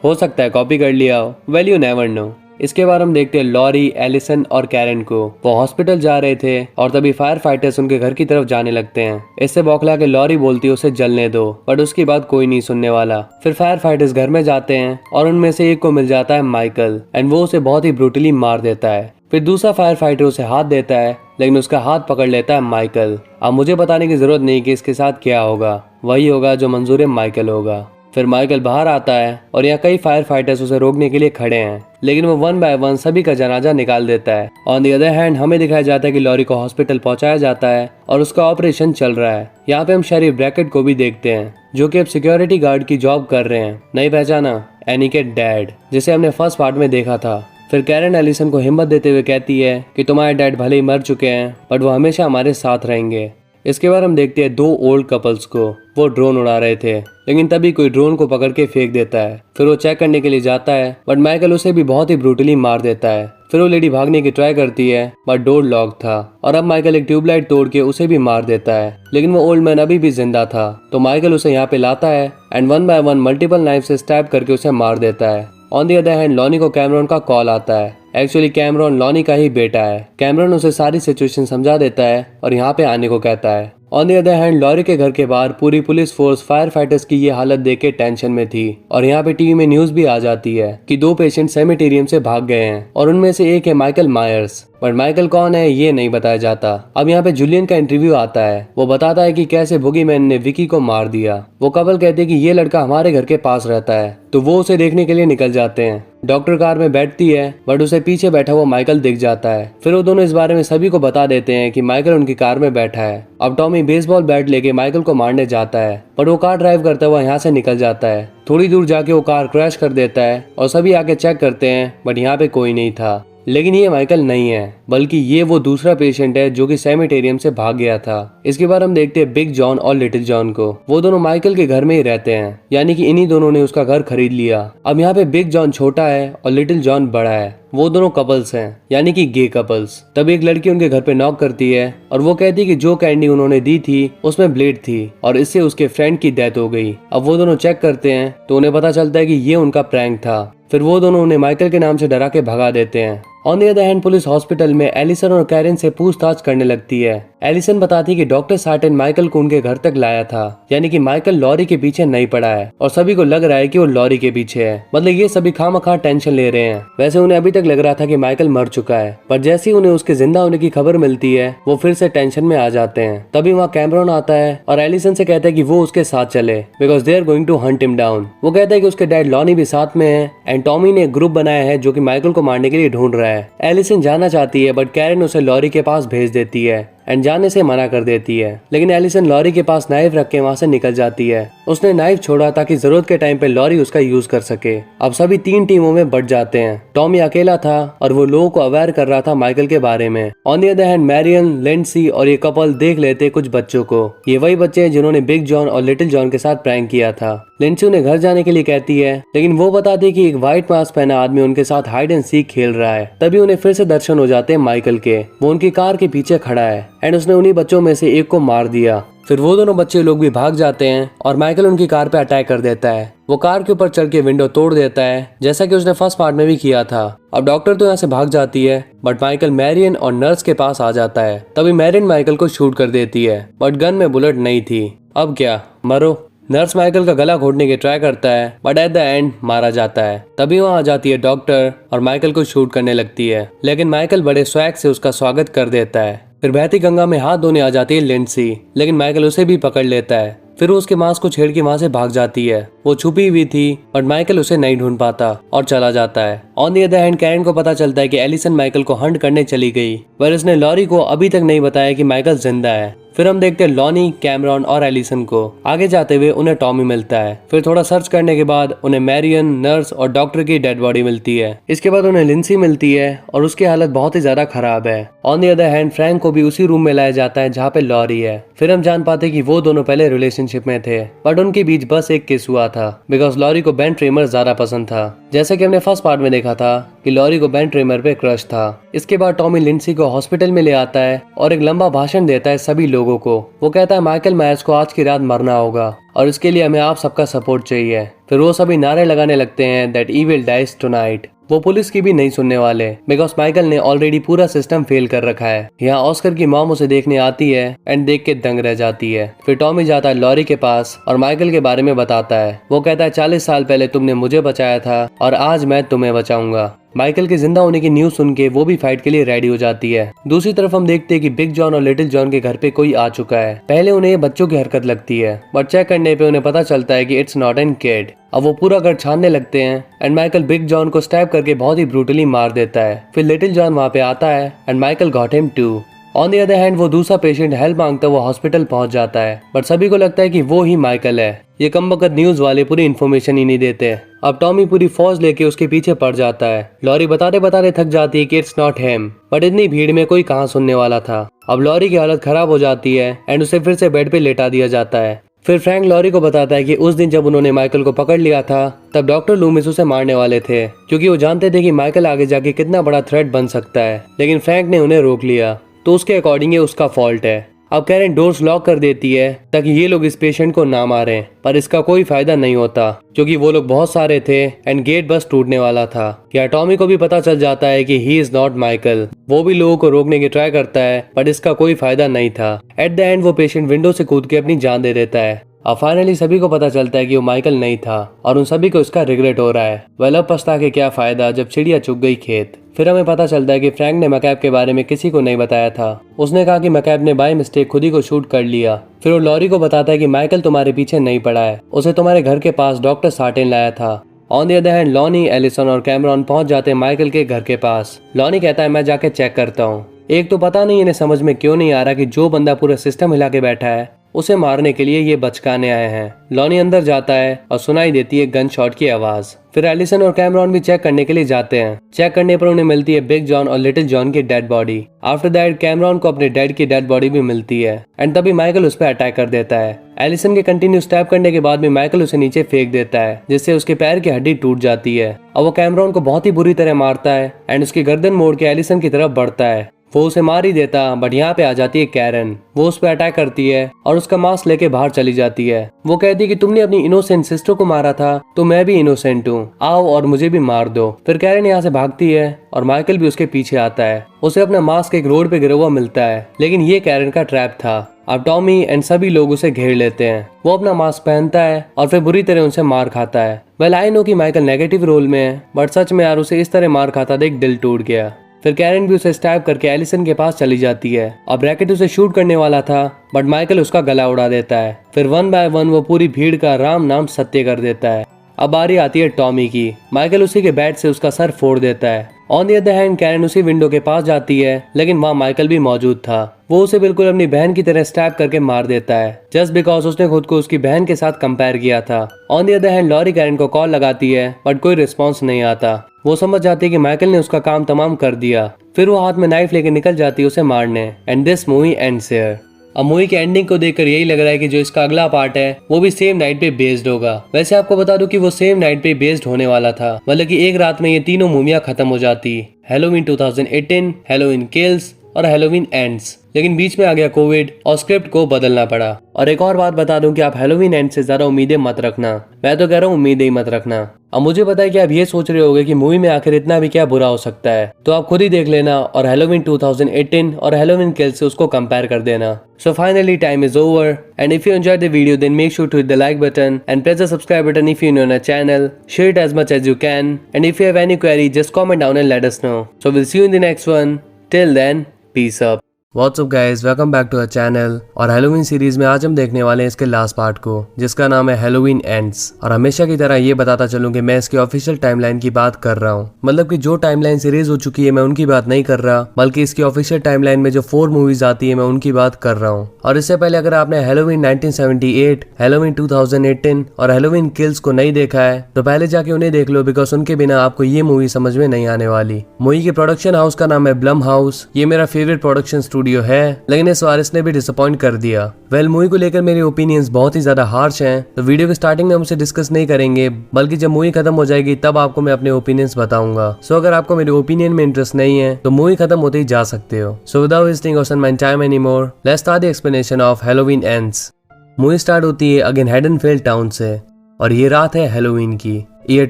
हो सकता है कॉपी कर लिया हो। Well you never know. इसके बाद हम देखते हैं लॉरी, एलिसन और कैरन को। वो हॉस्पिटल जा रहे थे और तभी फायर फाइटर्स उनके घर की तरफ जाने लगते हैं। इससे बौखला के लॉरी बोलती है उसे जलने दो बट उसकी बात कोई नहीं सुनने वाला। फिर फायर फाइटर्स घर में जाते हैं और उनमें से एक को मिल जाता है माइकल एंड वो उसे बहुत ही ब्रूटली मार देता है। फिर दूसरा फायर फाइटर उसे हाथ देता है लेकिन उसका हाथ पकड़ लेता है माइकल। अब मुझे बताने की जरूरत नहीं कि इसके साथ क्या होगा, वही होगा जो मंजूर माइकल होगा। फिर माइकल बाहर आता है और यहाँ कई फायर फाइटर्स उसे रोकने के लिए खड़े हैं लेकिन वो वन बाय वन सभी का जनाजा निकाल देता है। ऑन दी अदर हैंड हमें दिखाया जाता है कि लॉरी को हॉस्पिटल पहुंचाया जाता है और उसका ऑपरेशन चल रहा है। यहाँ पे हम शेरिफ ब्रैकेट को भी देखते हैं जो कि अब सिक्योरिटी गार्ड की जॉब कर रहे हैं। नहीं पहचाना? एनी के डैड जिसे हमने फर्स्ट पार्ट में देखा था। फिर कैरन एलिसन को हिम्मत देते हुए कहती है कि तुम्हारे डैड भले ही मर चुके हैं बट वो हमेशा हमारे साथ रहेंगे। इसके बाद हम देखते हैं दो ओल्ड कपल्स को। वो ड्रोन उड़ा रहे थे लेकिन तभी कोई ड्रोन को पकड़ के फेंक देता है। फिर वो चेक करने के लिए जाता है बट माइकल उसे भी बहुत ही ब्रूटली मार देता है। फिर वो लेडी भागने की ट्राई करती है बट डोर लॉक था और अब माइकल एक ट्यूबलाइट तोड़ के उसे भी मार देता है लेकिन वो ओल्ड मैन अभी भी जिंदा था। तो माइकल उसे यहाँ पे लाता है and one by one multiple knife से स्टैब करके उसे मार देता है। ऑन दी अदर हैंड लॉनी को कैमरॉन का कॉल आता है। एक्चुअली कैमरॉन लॉनी का ही बेटा है। कैमरॉन उसे सारी सिचुएशन समझा देता है और यहाँ पे आने को कहता है। On the other hand Laurie के घर के बाहर पूरी पुलिस फोर्स फायर फाइटर्स की ये हालत देख के टेंशन में थी और यहाँ पे टीवी में न्यूज भी आ जाती है कि दो पेशेंट सेमेटेरियम से भाग गए हैं और उनमें से एक है माइकल मायर्स। बट माइकल कौन है ये नहीं बताया जाता। अब यहाँ पे जूलियन का इंटरव्यू आता है। वो बताता है कि कैसे बुगीमैन ने विकी को मार दिया। वो कपल कहते हैं कि ये लड़का हमारे घर के पास रहता है तो वो उसे देखने के लिए निकल जाते हैं। डॉक्टर कार में बैठती है बट उसे पीछे बैठा हुआ माइकल दिख जाता है। फिर वो दोनों इस बारे में सभी को बता देते हैं कि माइकल उनकी कार में बैठा है। अब टॉमी बेसबॉल बैट लेके माइकल को मारने जाता है बट वो कार ड्राइव करता हुआ यहाँ से निकल जाता है। थोड़ी दूर जाके वो कार क्रैश कर देता है और सभी आके चेक करते हैं बट यहाँ पे कोई नहीं था। लेकिन ये माइकल नहीं है बल्कि ये वो दूसरा पेशेंट है जो कि सेमेटेरियम से भाग गया था। इसके बाद हम देखते हैं बिग जॉन और लिटिल जॉन को। वो दोनों माइकल के घर में ही रहते हैं यानी कि इन्हीं दोनों ने उसका घर खरीद लिया। अब यहाँ पे बिग जॉन छोटा है और लिटिल जॉन बड़ा है। वो दोनों कपल्स हैं यानी कि गे कपल्स। तब एक लड़की उनके घर पे नॉक करती है और वो कहती है कि जो कैंडी उन्होंने दी थी उसमें ब्लेड थी और इससे उसके फ्रेंड की डेथ हो गई। अब वो दोनों चेक करते हैं तो उन्हें पता चलता है कि ये उनका प्रैंक था। फिर वो दोनों उन्हें माइकल के नाम से डरा के भगा देते हैं। On the other hand police hospital में एलिसन और कैरन से पूछताछ करने लगती है। एलिसन बताती है कि डॉक्टर सार्टन माइकल को उनके घर तक लाया था यानी कि माइकल लॉरी के पीछे नहीं पड़ा है और सभी को लग रहा है कि वो लॉरी के पीछे है। मतलब ये सभी खामखा टेंशन ले रहे हैं। वैसे उन्हें अभी तक लग रहा था कि माइकल मर चुका है पर जैसे ही उन्हें उसके जिंदा होने की खबर मिलती है वो फिर से टेंशन में आ जाते हैं। तभी वहाँ कैमरॉन आता है और एलिसन से कहता है कि वो उसके साथ चले because they are going to hunt him down. वो कहता है कि उसके डैड लॉनी भी साथ में है एंड टॉमी ने एक ग्रुप बनाया है जो कि माइकल को मारने के लिए ढूंढ रहा है। एलिसन जाना चाहती है बट कैरन उसे लॉरी के पास भेज देती है एंड जाने से मना कर देती है, लेकिन एलिसन लॉरी के पास नाइफ रख के वहाँ से निकल जाती है। उसने नाइफ छोड़ा ताकि जरूरत के टाइम पे लॉरी उसका यूज कर सके। अब सभी 3 टीमों में बट जाते हैं। टॉमी अकेला था और वो लोगों को अवेयर कर रहा था माइकल के बारे में। On the other hand Marion, Lindsey और ये कपल देख लेते कुछ बच्चों को। ये वही बच्चे हैं जिन्होंने बिग जॉन और लिटिल जॉन के साथ प्रैंक किया था। लिंडसी उन्हें घर जाने के लिए कहती है, लेकिन वो बताती कि एक व्हाइट मास्क पहना आदमी उनके साथ हाइड एंड सीक खेल रहा है। तभी उन्हें फिर से दर्शन हो जाते हैं माइकल के। वो उनकी कार के पीछे खड़ा है एंड उसने उन्हीं बच्चों में से एक को मार दिया। फिर वो दोनों बच्चे लोग भी भाग जाते हैं और माइकल उनकी कार पे अटैक कर देता है। वो कार के ऊपर चढ़ के विंडो तोड़ देता है, जैसा कि उसने फर्स्ट पार्ट में भी किया था। अब डॉक्टर तो यहाँ से भाग जाती है, बट माइकल मैरियन और नर्स के पास आ जाता है। तभी मैरियन माइकल को शूट कर देती है, बट गन में बुलेट नहीं थी। अब क्या, मरो। नर्स माइकल का गला घोटने की ट्राई करता है, बट एट द एंड मारा जाता है। तभी वहाँ आ जाती है डॉक्टर और माइकल को शूट करने लगती है, लेकिन माइकल बड़े स्वैग से उसका स्वागत कर देता है। फिर बहती गंगा में हाथ धोने आ जाती है लिंडसी, लेकिन माइकल उसे भी पकड़ लेता है। फिर वो उसके मास्क को छेड़ के वहाँ से भाग जाती है। वो छुपी हुई थी, बट माइकल उसे नहीं ढूंढ पाता और चला जाता है। On the other hand Karen को पता चलता है कि एलिसन माइकल को हंट करने चली गई, पर उसने लॉरी को अभी तक नहीं बताया कि माइकल जिंदा है। फिर हम देखते हैं लॉनी, कैमरॉन और एलिसन को। आगे जाते हुए उन्हें टॉमी मिलता है। फिर थोड़ा सर्च करने के बाद उन्हें मैरियन, नर्स और डॉक्टर की डेड बॉडी मिलती है। इसके बाद उन्हें लिंसी मिलती है और उसकी हालत बहुत ही ज्यादा खराब है। On the other hand Frank को भी उसी रूम में लाया जाता है जहाँ पे लॉरी है। फिर हम जान पाते कि वो दोनों पहले रिलेशनशिप में थे, बट उनके बीच बस एक किस हुआ था, बिकॉज लॉरी को बेन ट्रेमर ज्यादा पसंद था। जैसे कि हमने फर्स्ट पार्ट में देखा था कि लॉरी को बेन ट्रेमर पे क्रश था। इसके बाद टॉमी लिंडसी को हॉस्पिटल में ले आता है और एक लंबा भाषण देता है सभी लोगों को। वो कहता है माइकल मायर्स को आज की रात मरना होगा और इसके लिए हमें आप सबका सपोर्ट चाहिए। फिर वो सभी नारे लगाने लगते हैं दैट इविल डाइज टुनाइट। वो पुलिस की भी नहीं सुनने वाले, बिकॉज माइकल ने ऑलरेडी पूरा सिस्टम फेल कर रखा है। यहाँ ऑस्कर की मॉम उसे देखने आती है एंड देख के दंग रह जाती है। फिर टॉमी जाता है लॉरी के पास और माइकल के बारे में बताता है। वो कहता है 40 साल पहले तुमने मुझे बचाया था और आज मैं तुम्हें बचाऊंगा। माइकल के जिंदा होने की न्यूज सुन के वो भी फाइट के लिए रेडी हो जाती है। दूसरी तरफ हम देखते हैं कि बिग जॉन और लिटिल जॉन के घर पे कोई आ चुका है। पहले उन्हें ये बच्चों की हरकत लगती है, बट चेक करने पे उन्हें पता चलता है कि इट्स नॉट एन किड। अब वो पूरा घर छानने लगते हैं एंड माइकल बिग जॉन को स्टैब करके बहुत ही ब्रूटली मार देता है। फिर लिटिल जॉन वहाँ पे आता है and Michael got him too. On the other hand वो दूसरा पेशेंट हेल्प मांगता हुआ हॉस्पिटल पहुंच जाता है, बट सभी को लगता है कि वो ही माइकल है। ये कमबख्त न्यूज वाले पूरी इन्फॉर्मेशन ही नहीं देते। अब टॉमी पूरी फौज लेके उसके पीछे पड़ जाता है। लॉरी बताते बताते थक जाती है कि इट्स नॉट हिम, बट इतनी भीड़ में कोई कहाँ सुनने वाला था। अब लॉरी की हालत खराब हो जाती है एंड उसे फिर से बेड पे लेटा दिया जाता है। फिर फ्रैंक लॉरी को बताता है कि उस दिन जब उन्होंने माइकल को पकड़ लिया था तब डॉक्टर लूमिस उसे मारने वाले थे, क्योंकि वो जानते थे कि माइकल आगे जाके कितना बड़ा थ्रेट बन सकता है। लेकिन फ्रैंक ने उन्हें रोक लिया, तो उसके अकॉर्डिंग ये उसका फॉल्ट है। अब कैरन डोर्स लॉक कर देती है ताकि ये लोग इस पेशेंट को ना मारें, पर इसका कोई फायदा नहीं होता क्योंकि वो लोग बहुत सारे थे एंड गेट बस टूटने वाला था। या टॉमी को भी पता चल जाता है कि ही इज नॉट माइकल। वो भी लोगों को रोकने की ट्राई करता है, बट इसका कोई फायदा नहीं था। एट द एंड वो पेशेंट विंडो से कूद के अपनी जान दे देता है। अब फाइनली सभी को पता चलता है कि वो माइकल नहीं था और उन सभी को इसका रिग्रेट हो रहा है। वेल अब पछता के क्या फायदा जब चिड़िया चुग गई खेत। फिर हमें पता चलता है कि फ्रैंक ने मैकैब के बारे में किसी को नहीं बताया था। उसने कहा कि मैकैब ने बाय मिस्टेक खुद ही को शूट कर लिया। फिर वो लॉरी को बताता है कि माइकल तुम्हारे पीछे नहीं पड़ा है, उसे तुम्हारे घर के पास डॉक्टर सार्टेन लाया था। On the other hand Lonnie, Allyson और कैमरॉन पहुंच जाते हैं माइकल के घर के पास। लॉनी कहता है मैं जाके चेक करता हूँ। एक तो पता नहीं इन्हें समझ में क्यों नहीं आ रहा कि जो बंदा पूरा सिस्टम हिला के बैठा है उसे मारने के लिए ये बचकाने आए हैं। लॉनी अंदर जाता है और सुनाई देती है गन शॉट की आवाज। फिर एलिसन और कैमरॉन भी चेक करने के लिए जाते हैं। चेक करने पर उन्हें मिलती है बिग जॉन और लिटिल जॉन की dead body. After that Cameron को अपने डैड की डेड बॉडी भी मिलती है एंड तभी माइकल उस पर अटैक कर देता है। एलिसन के कंटिन्यू स्टैब करने के बाद भी माइकल उसे नीचे फेंक देता है, जिससे उसके पैर की हड्डी टूट जाती है। और वो कैमरॉन को बहुत ही बुरी तरह मारता है एंड उसकी गर्दन मोड़ के एलिसन की तरफ बढ़ता है। वो उसे मार ही देता, बट यहाँ पे आ जाती है कैरन। वो उस पर अटैक करती है और उसका मास्क लेके बाहर चली जाती है। वो कहती है कि तुमने अपनी इनोसेंट सिस्टर को मारा था तो मैं भी इनोसेंट हूँ, आओ और मुझे भी मार दो। फिर कैरन यहाँ से भागती है और माइकल भी उसके पीछे आता है। उसे अपना मास्क एक रोड पे गिरा हुआ मिलता है, लेकिन ये कैरन का ट्रैप था। अब टॉमी एंड सभी लोग उसे घेर लेते हैं। वो अपना मास्क पहनता है और फिर बुरी तरह उनसे मार खाता है। वेल आई नो कि माइकल नेगेटिव रोल में है, बट सच में यार उसे इस तरह मार खाता देख दिल टूट गया। फिर कैरन भी उसे स्टैब करके एलिसन के पास चली जाती है। अब रैकेट उसे शूट करने वाला था, बट माइकल उसका गला उड़ा देता है। फिर 1 बाय 1 वो पूरी भीड़ का राम नाम सत्य कर देता है। अब बारी आती है टॉमी की। माइकल उसी के बैट से उसका सर फोड़ देता है। On the other hand Karen उसी विंडो के पास जाती है, लेकिन वहाँ माइकल भी मौजूद था। वो उसे बिल्कुल अपनी बहन की तरह स्टैब करके मार देता है, जस्ट बिकॉज उसने खुद को उसकी बहन के साथ कंपेयर किया था। On the other hand Laurie Karen को कॉल लगाती है, बट कोई रिस्पॉन्स नहीं आता। वो समझ जाती है कि माइकल ने उसका काम तमाम कर दिया। फिर वो हाथ में नाइफ लेके निकल जाती है उसे मारने। And this movie ends here. अब मूवी के एंडिंग को देखकर यही लग रहा है कि जो इसका अगला पार्ट है वो भी सेम नाइट पे बेस्ड होगा। वैसे आपको बता दूं कि वो सेम नाइट पे बेस्ड होने वाला था, मतलब कि एक रात में ये तीनों मूवियां खत्म हो जाती, हैलोवीन 2018, हैलोवीन किल्स और हैलोवीन एंड्स। लेकिन बीच में आ गया कोविड और स्क्रिप्ट को बदलना पड़ा। और एक और बात बता दूं कि आप हैलोवीन एंड से ज्यादा उम्मीदें मत रखना। मैं तो कह रहा हूँ उम्मीदें ही मत रखना। अब मुझे पता है कि आप ये सोच रहे होंगे कि मूवी में आखिर इतना भी क्या बुरा हो सकता है, तो आप खुद ही देख लेना और हैलोवीन 2018 और हैलोवीन किल्स से उसको कंपेयर कर देना। So finally time is over, and if you enjoyed the video then make sure to hit the like button and press the subscribe button if you're new on our channel. Share it as much as you can, and if you have any query just comment down and let us know. So we'll see you in the next one. Till then, peace up. What's up guys, welcome back to our channel। और Halloween series में आज हम देखने वाले हैं इसके last part को, जिसका नाम है हैलोवीन एंड्स। और हमेशा की तरह ये बताता चलूं कि मैं इसकी ऑफिशियल टाइमलाइन की बात कर रहा हूँ, मतलब कि जो टाइमलाइन सीरीज हो चुकी है मैं उनकी बात नहीं कर रहा, बल्कि इसकी ऑफिशियल टाइमलाइन में जो 4 मूवीज आती है मैं उनकी बात कर रहा हूँ। और इससे पहले अगर आपने हैलोवीन 1978, हैलोवीन 2018 और हैलोवीन किल्स को नहीं देखा है तो पहले जाके उन्हें देख लो, बिकॉज उनके बिना आपको ये मूवी समझ में नहीं आने वाली। मूवी के प्रोडक्शन हाउस का नाम है ब्लम हाउस। ये मेरा फेवरेट प्रोडक्शन स्टूडियो है, लेकिन इस बार इसने भी डिसअपॉइंट कर दिया। मूवी को लेकर मेरे ओपिनियंस बहुत ही ज्यादा हार्श हैं, तो वीडियो के स्टार्टिंग में हम उसे डिस्कस नहीं करेंगे, बल्कि जब मूवी खत्म हो जाएगी तब आपको मैं अपने ओपिनियंस बताऊंगा। सो अगर आपको मेरे ओपिनियन में इंटरेस्ट नहीं है तो मूवी खत्म होते ही जा सकते हो। सो without wasting my time anymore, let's start the explanation of Halloween ends. Movie start होती है अगेन हेडनफील्ड टाउन से, और ये रात है हैलोवीन की, ईयर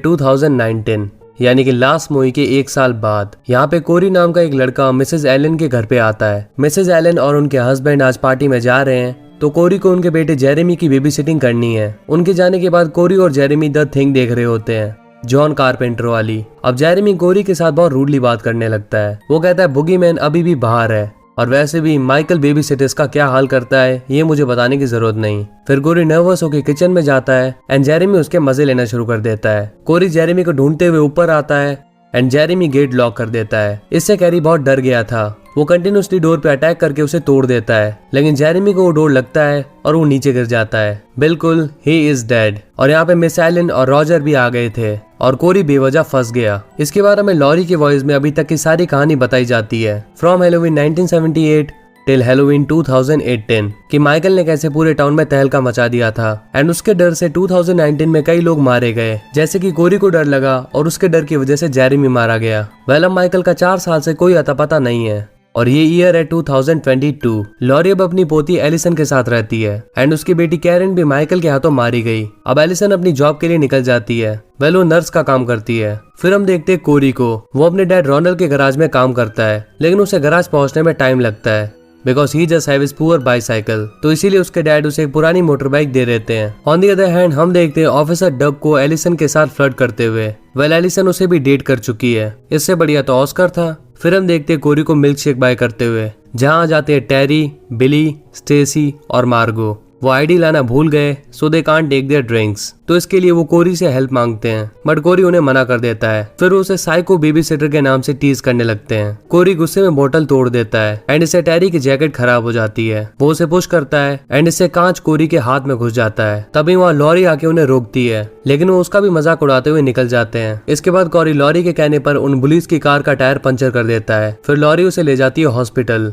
2019, यानी कि लास्ट मूवी के 1 साल बाद। यहाँ पे कोरी नाम का एक लड़का मिसेस एलन के घर पे आता है। मिसेस एलन और उनके हस्बैंड आज पार्टी में जा रहे हैं, तो कोरी को उनके बेटे जेरेमी की बेबी सिटिंग करनी है। उनके जाने के बाद कोरी और जेरेमी द थिंग देख रहे होते हैं, जॉन कारपेंटर वाली। अब जेरेमी कोरी के साथ बहुत रूडली बात करने लगता है। वो कहता है बुगीमैन अभी भी बाहर है, और वैसे भी माइकल बेबी सिटर्स का क्या हाल करता है ये मुझे बताने की जरूरत नहीं। फिर कोरी नर्वस होकर किचन में जाता है एंड जेरेमी उसके मजे लेना शुरू कर देता है। कोरी जेरेमी को ढूंढते हुए ऊपर आता है एंड जेरेमी गेट लॉक कर देता है। इससे कैरी बहुत डर गया था। वो कंटिन्यूसली डोर पे अटैक करके उसे तोड़ देता है, लेकिन जेरेमी को वो डोर लगता है और वो नीचे गिर जाता है। बिल्कुल ही इज डेड। और यहाँ पे मिस एलन और रॉजर भी आ गए थे और कोरी बेवजह फंस गया। इसके बाद हमें लॉरी की वॉइस में अभी तक की सारी कहानी बताई जाती है, फ्रॉम हैलोवीन 1978 टिल हैलोवीन 2018, कि माइकल ने कैसे पूरे टाउन में तहलका मचा दिया था। एंड उसके डर से 2019 में कई लोग मारे गए, जैसे कि कोरी को डर लगा और उसके डर की वजह से जेरेमी मारा गया। अब माइकल का 4 साल से कोई अता पता नहीं है, और ये ईयर है 2022। लॉरी अब अपनी पोती एलिसन के साथ रहती है एंड उसकी बेटी कैरन भी माइकल के हाथों मारी गई। अब एलिसन अपनी जॉब के लिए निकल जाती है, वो नर्स का काम करती है। फिर हम देखते हैं कोरी को। वो अपने डैड रोनल्ड के गराज में काम करता है, लेकिन उसे गराज पहुंचने में टाइम लगता है, because he just have his poor bicycle. तो इसीलिए उसके डैड उसे एक पुरानी मोटर बाइक दे देते हैं। ऑन दी अदर हैंड हम देखते हैं ऑफिसर डग को एलिसन के साथ फ्लर्ट करते हुए। एलिसन उसे भी डेट कर चुकी है, इससे बढ़िया तो ऑस्कर था। फिर हम देखते हैं कोरी को मिल्क शेक बाय करते हुए, जहाँ जाते हैं टेरी, बिली, स्टेसी और मार्गो। वो आईडी लाना भूल गए, so they can't take their drinks. तो इसके लिए वो कोरी से हेल्प मांगते हैं, बट कोरी उन्हें मना कर देता है। फिर उसे साइको बेबी सिटर के नाम से टीज करने लगते हैं। कोरी गुस्से में बोतल तोड़ देता है एंड इससे टेरी की जैकेट खराब हो जाती है। वो उसे पुश करता है एंड इससे कांच कोरी के हाथ में घुस जाता है। तभी वहाँ लॉरी आके उन्हें रोकती है, लेकिन वो उसका भी मजाक उड़ाते हुए निकल जाते हैं। इसके बाद कोरी लॉरी के कहने पर उन पुलिस की कार का टायर पंचर कर देता है। फिर लॉरी उसे ले जाती है हॉस्पिटल।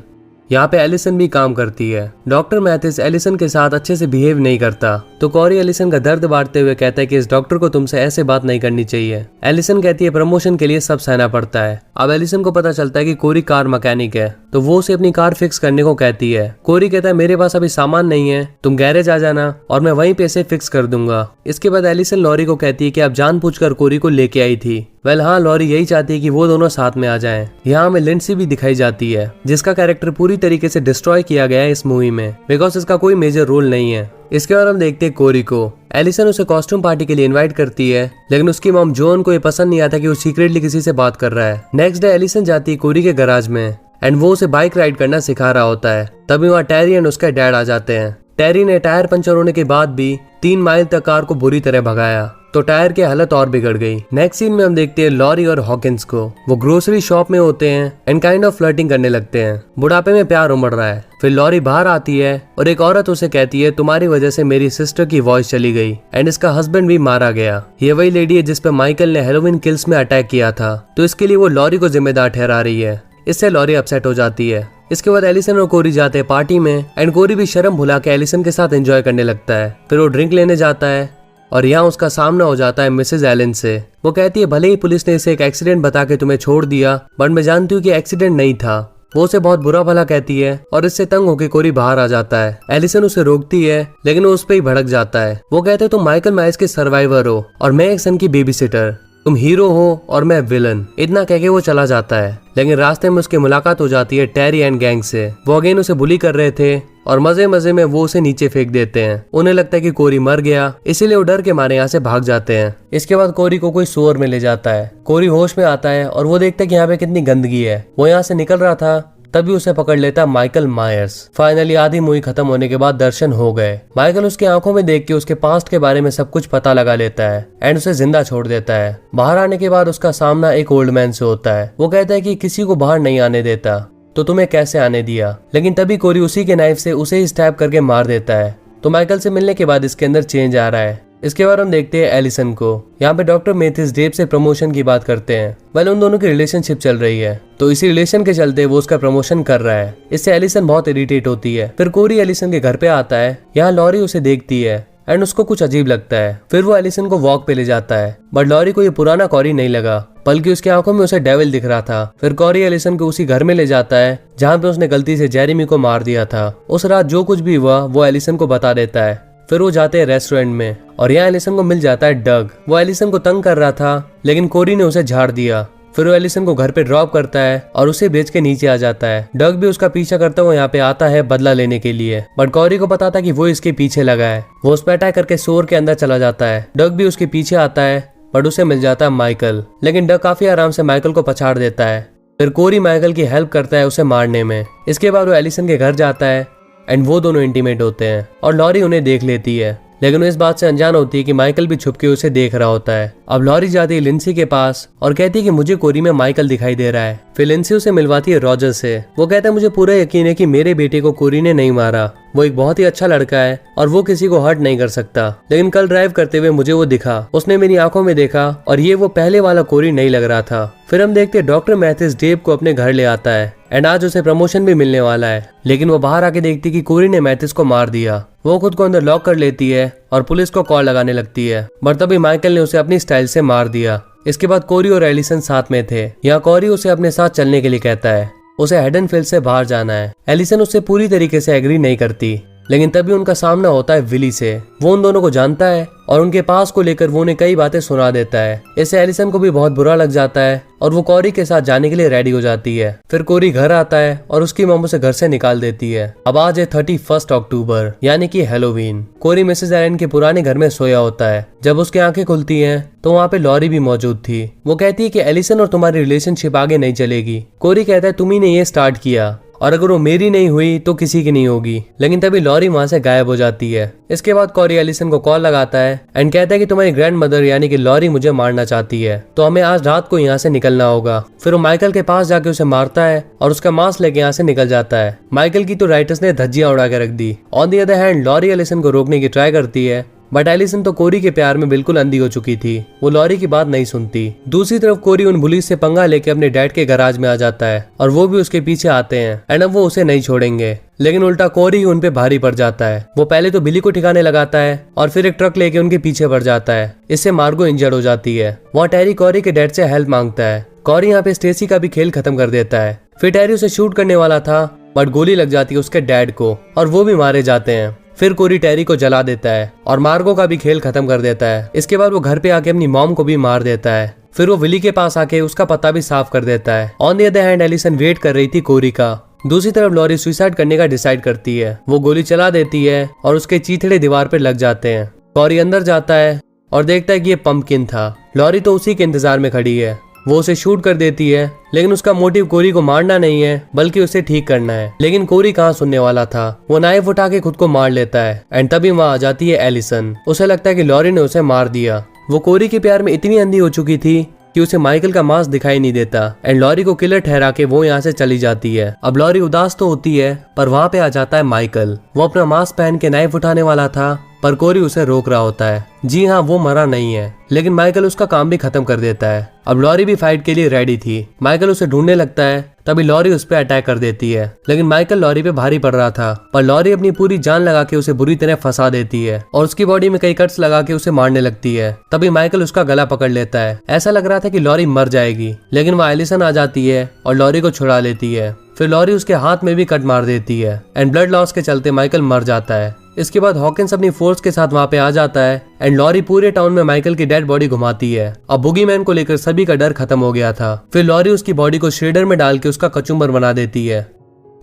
यहाँ पे एलिसन भी काम करती है। डॉक्टर मैथिस एलिसन के साथ अच्छे से बिहेव नहीं करता, तो कोरी एलिसन का दर्द बांटते हुए कहता है कि इस डॉक्टर को तुमसे ऐसे बात नहीं करनी चाहिए। एलिसन कहती है प्रमोशन के लिए सब सहना पड़ता है। अब एलिसन को पता चलता है कि कोरी कार मैकेनिक है, तो वो उसे अपनी कार फिक्स करने को कहती है। कोरी कहता है मेरे पास अभी सामान नहीं है, तुम गैरेज आ जाना और मैं वहीं पे इसे फिक्स कर दूंगा। इसके बाद एलिसन लॉरी को कहती है कि आप जानबूझकर कोरी को लेके आई थी। हाँ, लॉरी यही चाहती है कि वो दोनों साथ में आ जाएं। यहाँ हमें लिंडसी भी दिखाई जाती है, जिसका कैरेक्टर पूरी तरीके से डिस्ट्रॉय किया गया है इस मूवी में, बिकॉज इसका कोई मेजर रोल नहीं है। इसके बाद हम देखते हैं कोरी को। एलिसन उसे कॉस्ट्यूम पार्टी के लिए इनवाइट करती है, लेकिन उसकी मॉम जॉन को ये पसंद नहीं आता कि वो सीक्रेटली किसी से बात कर रहा है। नेक्स्ट डे एलिसन जाती है कोरी के गैराज में एंड वो उसे बाइक राइड करना सिखा रहा होता है। तभी वहाँ टेरी एंड उसका डैड आ जाते हैं। टेरी ने टायर पंचर होने के बाद भी 3 माइल तक कार को बुरी तरह भगाया। तो टायर की हालत और बिगड़ गई। नेक्स्ट सीन में हम देखते हैं लॉरी और हॉकिंस को। वो ग्रोसरी शॉप में होते हैं एंड काइंड ऑफ फ्लर्टिंग करने लगते हैं। बुढ़ापे में प्यार उमड़ रहा है। फिर लॉरी बाहर आती है और एक औरत उसे कहती है तुम्हारी वजह से मेरी सिस्टर की वॉइस चली गई एंड इसका हस्बैंड भी मारा गया। ये वही लेडी है जिस पर माइकल ने हैलोवीन किल्स में अटैक किया था, तो इसके लिए वो लॉरी को जिम्मेदार ठहरा रही है। इससे लॉरी अपसेट हो जाती है। इसके बाद एलिसन और कोरी जाते हैं पार्टी में एंड कोरी भी शर्म भुला के एलिसन के साथ एंजॉय करने लगता है। फिर वो ड्रिंक लेने जाता है और यहाँ उसका सामना हो जाता है मिसेज एलन से। वो कहती है भले ही पुलिस ने इसे एक एक्सीडेंट बता के तुम्हें छोड़ दिया, बट मैं जानती हूँ कि एक्सीडेंट नहीं था। वो उसे बहुत बुरा भला कहती है और इससे तंग होकर कोरी बाहर आ जाता है। एलिसन उसे रोकती है लेकिन वो उस पर ही भड़क जाता है। वो कहते हैं तुम माइकल मायर्स के सर्वाइवर हो और मैं एक सन की बेबी सिटर, तुम हीरो हो और मैं विलन। इतना कह के वो चला जाता है, लेकिन रास्ते में उसकी मुलाकात हो जाती है टेरी एंड गैंग से। वो अगेन उसे बुली कर रहे थे और मजे मजे में वो उसे नीचे फेंक देते हैं। उन्हें लगता है कि कोरी मर गया, इसीलिए वो डर के मारे यहाँ से भाग जाते हैं। इसके बाद कोरी को कोई सोर में ले जाता है। कोरी होश में आता है और वो देखता है कि यहाँ पे कितनी गंदगी है। वो यहाँ से निकल रहा था तभी उसे पकड़ लेता माइकल मायर्स। फाइनली आधी मूवी खत्म होने के बाद दर्शन हो गए। माइकल उसकी आंखों में देख के उसके पास्ट के बारे में सब कुछ पता लगा लेता है एंड उसे जिंदा छोड़ देता है। बाहर आने के बाद उसका सामना एक ओल्ड मैन से होता है। वो कहता है कि किसी को बाहर नहीं आने देता, तो तुम्हें कैसे आने दिया। लेकिन तभी कोरी उसी के नाइफ से उसे ही स्टैब करके मार देता है। तो माइकल से मिलने के बाद इसके अंदर चेंज आ रहा है। इसके बाद हम देखते हैं एलिसन को। यहाँ पे डॉक्टर मैथ्यूज डेव से प्रमोशन की बात करते हैं। वेल उन दोनों की रिलेशनशिप चल रही है, तो इसी रिलेशन के चलते वो उसका प्रमोशन कर रहा है। इससे एलिसन बहुत इरिटेट होती है। फिर कोरी एलिसन के घर पे आता है। यहाँ लॉरी उसे देखती है एंड उसको कुछ अजीब लगता है। फिर वो एलिसन को वॉक पे ले जाता है, बट लॉरी को ये पुराना कोरी नहीं लगा, बल्कि उसकी आंखों में उसे डेविल दिख रहा था। फिर कोरी एलिसन को उसी घर में ले जाता है जहाँ पे उसने गलती से जेरेमी को मार दिया था। उस रात जो कुछ भी हुआ वो एलिसन को बता देता है। फिर वो जाते हैं रेस्टोरेंट में और यहाँ एलिसन को मिल जाता है डग। वो एलिसन को तंग कर रहा था, लेकिन कोरी ने उसे झाड़ दिया। फिर वो एलिसन को घर पे ड्रॉप करता है और उसे बेच के नीचे आ जाता है। डग भी उसका पीछा करता हुआ यहाँ पे आता है बदला लेने के लिए, बट कोरी को पता था कि वो इसके पीछे लगा है। वो उस पर अटैक करके सोर के अंदर चला जाता है। डग भी उसके पीछे आता है, बट उसे मिल जाता है माइकल। लेकिन डग काफी आराम से माइकल को पछाड़ देता है। फिर कोरी माइकल की हेल्प करता है उसे मारने में। इसके बाद वो एलिसन के घर जाता है एंड वो दोनों इंटीमेट होते हैं और लॉरी उन्हें देख लेती है, लेकिन वो इस बात से अनजान होती है कि माइकल भी छुप के उसे देख रहा होता है। अब लॉरी जाती है लिंसी के पास और कहती है कि मुझे कोरी में माइकल दिखाई दे रहा है। फिर लिंसी उसे मिलवाती है रॉजर से। वो कहता है मुझे पूरा यकीन है कि मेरे बेटे को कोरी ने नहीं मारा। वो एक बहुत ही अच्छा लड़का है और वो किसी को हर्ट नहीं कर सकता। लेकिन कल ड्राइव करते हुए मुझे वो दिखा, उसने मेरी आंखों में देखा और ये वो पहले वाला कोरी नहीं लग रहा था। फिर हम देखते हैं डॉक्टर मैथ्यूज डेव को अपने घर ले आता है एंड आज उसे प्रमोशन भी मिलने वाला है। लेकिन वो बाहर आके देखती कि कोरी ने मैथ्यूज को मार दिया। वो खुद को अंदर लॉक कर लेती है और पुलिस को कॉल लगाने लगती है, बट तभी माइकल ने उसे अपनी स्टाइल से मार दिया। इसके बाद कोरी और एलिसन साथ में थे। यहाँ कोरी उसे अपने साथ चलने के लिए कहता है। उसे हेडनफील्ड से बाहर जाना है। एलिसन उससे पूरी तरीके से एग्री नहीं करती, लेकिन तभी उनका सामना होता है विली से। वो उन दोनों को जानता है और उनके पास को लेकर वो उन्हें कई बातें सुना देता है। इससे एलिसन को भी बहुत बुरा लग जाता है और वो कोरी के साथ जाने के लिए रेडी हो जाती है। फिर कोरी घर आता है और उसकी मॉम उसे घर से निकाल देती है। अब आज है 31 अक्टूबर यानी कि हैलोवीन। कोरी मिसेस एलन के पुराने घर में सोया होता है। जब उसकी आंखें खुलती हैं तो वहाँ पे लॉरी भी मौजूद थी। वो कहती है कि एलिसन और तुम्हारी रिलेशनशिप आगे नहीं चलेगी। कोरी कहता है तुम ही ने ये स्टार्ट किया और अगर वो मेरी नहीं हुई तो किसी की नहीं होगी। लेकिन तभी लॉरी वहाँ से गायब हो जाती है। इसके बाद कोरी एलिसन को कॉल लगाता है एंड कहता है कि तुम्हारी ग्रैंड मदर यानी कि लॉरी मुझे मारना चाहती है, तो हमें आज रात को यहाँ से निकलना होगा। फिर वो माइकल के पास जाके उसे मारता है और उसका मांस लेके यहाँ से निकल जाता है। माइकल की तो राइटर्स ने धज्जियां उड़ा के रख दी। On the other hand Laurie Allyson को रोकने की ट्राई करती है, बट एलिसन तो कोरी के प्यार में बिल्कुल अंधी हो चुकी थी। वो लॉरी की बात नहीं सुनती। दूसरी तरफ कोरी उन पुलिस से पंगा लेके अपने डैड के गैराज में आ जाता है और वो भी उसके पीछे आते हैं एंड अब वो उसे नहीं छोड़ेंगे। लेकिन उल्टा कोरी उन पे भारी पड़ जाता है। वो पहले तो बिली को ठिकाने लगाता है और फिर एक ट्रक लेके उनके पीछे पड़ जाता है। इससे मार्गो इंजर्ड हो जाती है। वहाँ टेरी कोरी के डैड से हेल्प मांगता है। कोरी यहाँ पे स्टेसी का भी खेल खत्म कर देता है। फिर टेरी उसे शूट करने वाला था, बट गोली लग जाती है उसके डैड को और वो भी मारे जाते हैं। फिर कोरी टेरी को जला देता है और मार्गो का भी खेल खत्म कर देता है। इसके बाद वो घर पे आके अपनी मॉम को भी मार देता है। फिर वो विली के पास आके उसका पता भी साफ कर देता है। On the other hand Allison wait कर रही थी कोरी का। दूसरी तरफ लॉरी सुसाइड करने का डिसाइड करती है। वो गोली चला देती है और उसके चीथड़े दीवार पे लग जाते हैं। कोरी अंदर जाता है और देखता है कि ये पंपकिन था। लॉरी तो उसी के इंतजार में खड़ी है। वो उसे शूट कर देती है, लेकिन उसका मोटिव कोरी को मारना नहीं है बल्कि उसे ठीक करना है। लेकिन कोरी कहाँ सुनने वाला था। वो नाइफ उठा के खुद को मार लेता है एंड तभी वहाँ आ जाती है एलिसन। उसे लगता है कि लॉरी ने उसे मार दिया, वो कोरी के प्यार में इतनी अंधी हो चुकी थी कि उसे माइकल का मास्क दिखाई नहीं देता एंड लॉरी को किलर ठहरा के वो यहाँ से चली जाती है। अब लॉरी उदास तो होती है पर वहाँ पे आ जाता है माइकल। वो अपना मास्क पहन के नाइफ उठाने वाला था पर कोरी उसे रोक रहा होता है। जी हाँ, वो मरा नहीं है, लेकिन माइकल उसका काम भी खत्म कर देता है। अब लॉरी भी फाइट के लिए रेडी थी। माइकल उसे ढूंढने लगता है, तभी लॉरी उस पर अटैक कर देती है, लेकिन माइकल लॉरी पे भारी पड़ रहा था पर लॉरी अपनी पूरी जान लगा के उसे बुरी तरह फंसा देती है और उसकी बॉडी में कई कट्स लगा के उसे मारने लगती है। तभी माइकल उसका गला पकड़ लेता है। ऐसा लग रहा था कि लॉरी मर जाएगी, लेकिन वह एलिसन आ जाती है और लॉरी को छुड़ा लेती है। फिर लॉरी उसके हाथ में भी कट मार देती है एंड ब्लड लॉस के चलते माइकल मर जाता है। इसके बाद हॉकिंस अपनी फोर्स के साथ वहाँ पे आ जाता है एंड लॉरी पूरे टाउन में माइकल की डेड बॉडी घुमाती है। अब बुगीमैन को लेकर सभी का डर खत्म हो गया था। फिर लॉरी उसकी बॉडी को श्रेडर में डाल के उसका कचुम्बर बना देती है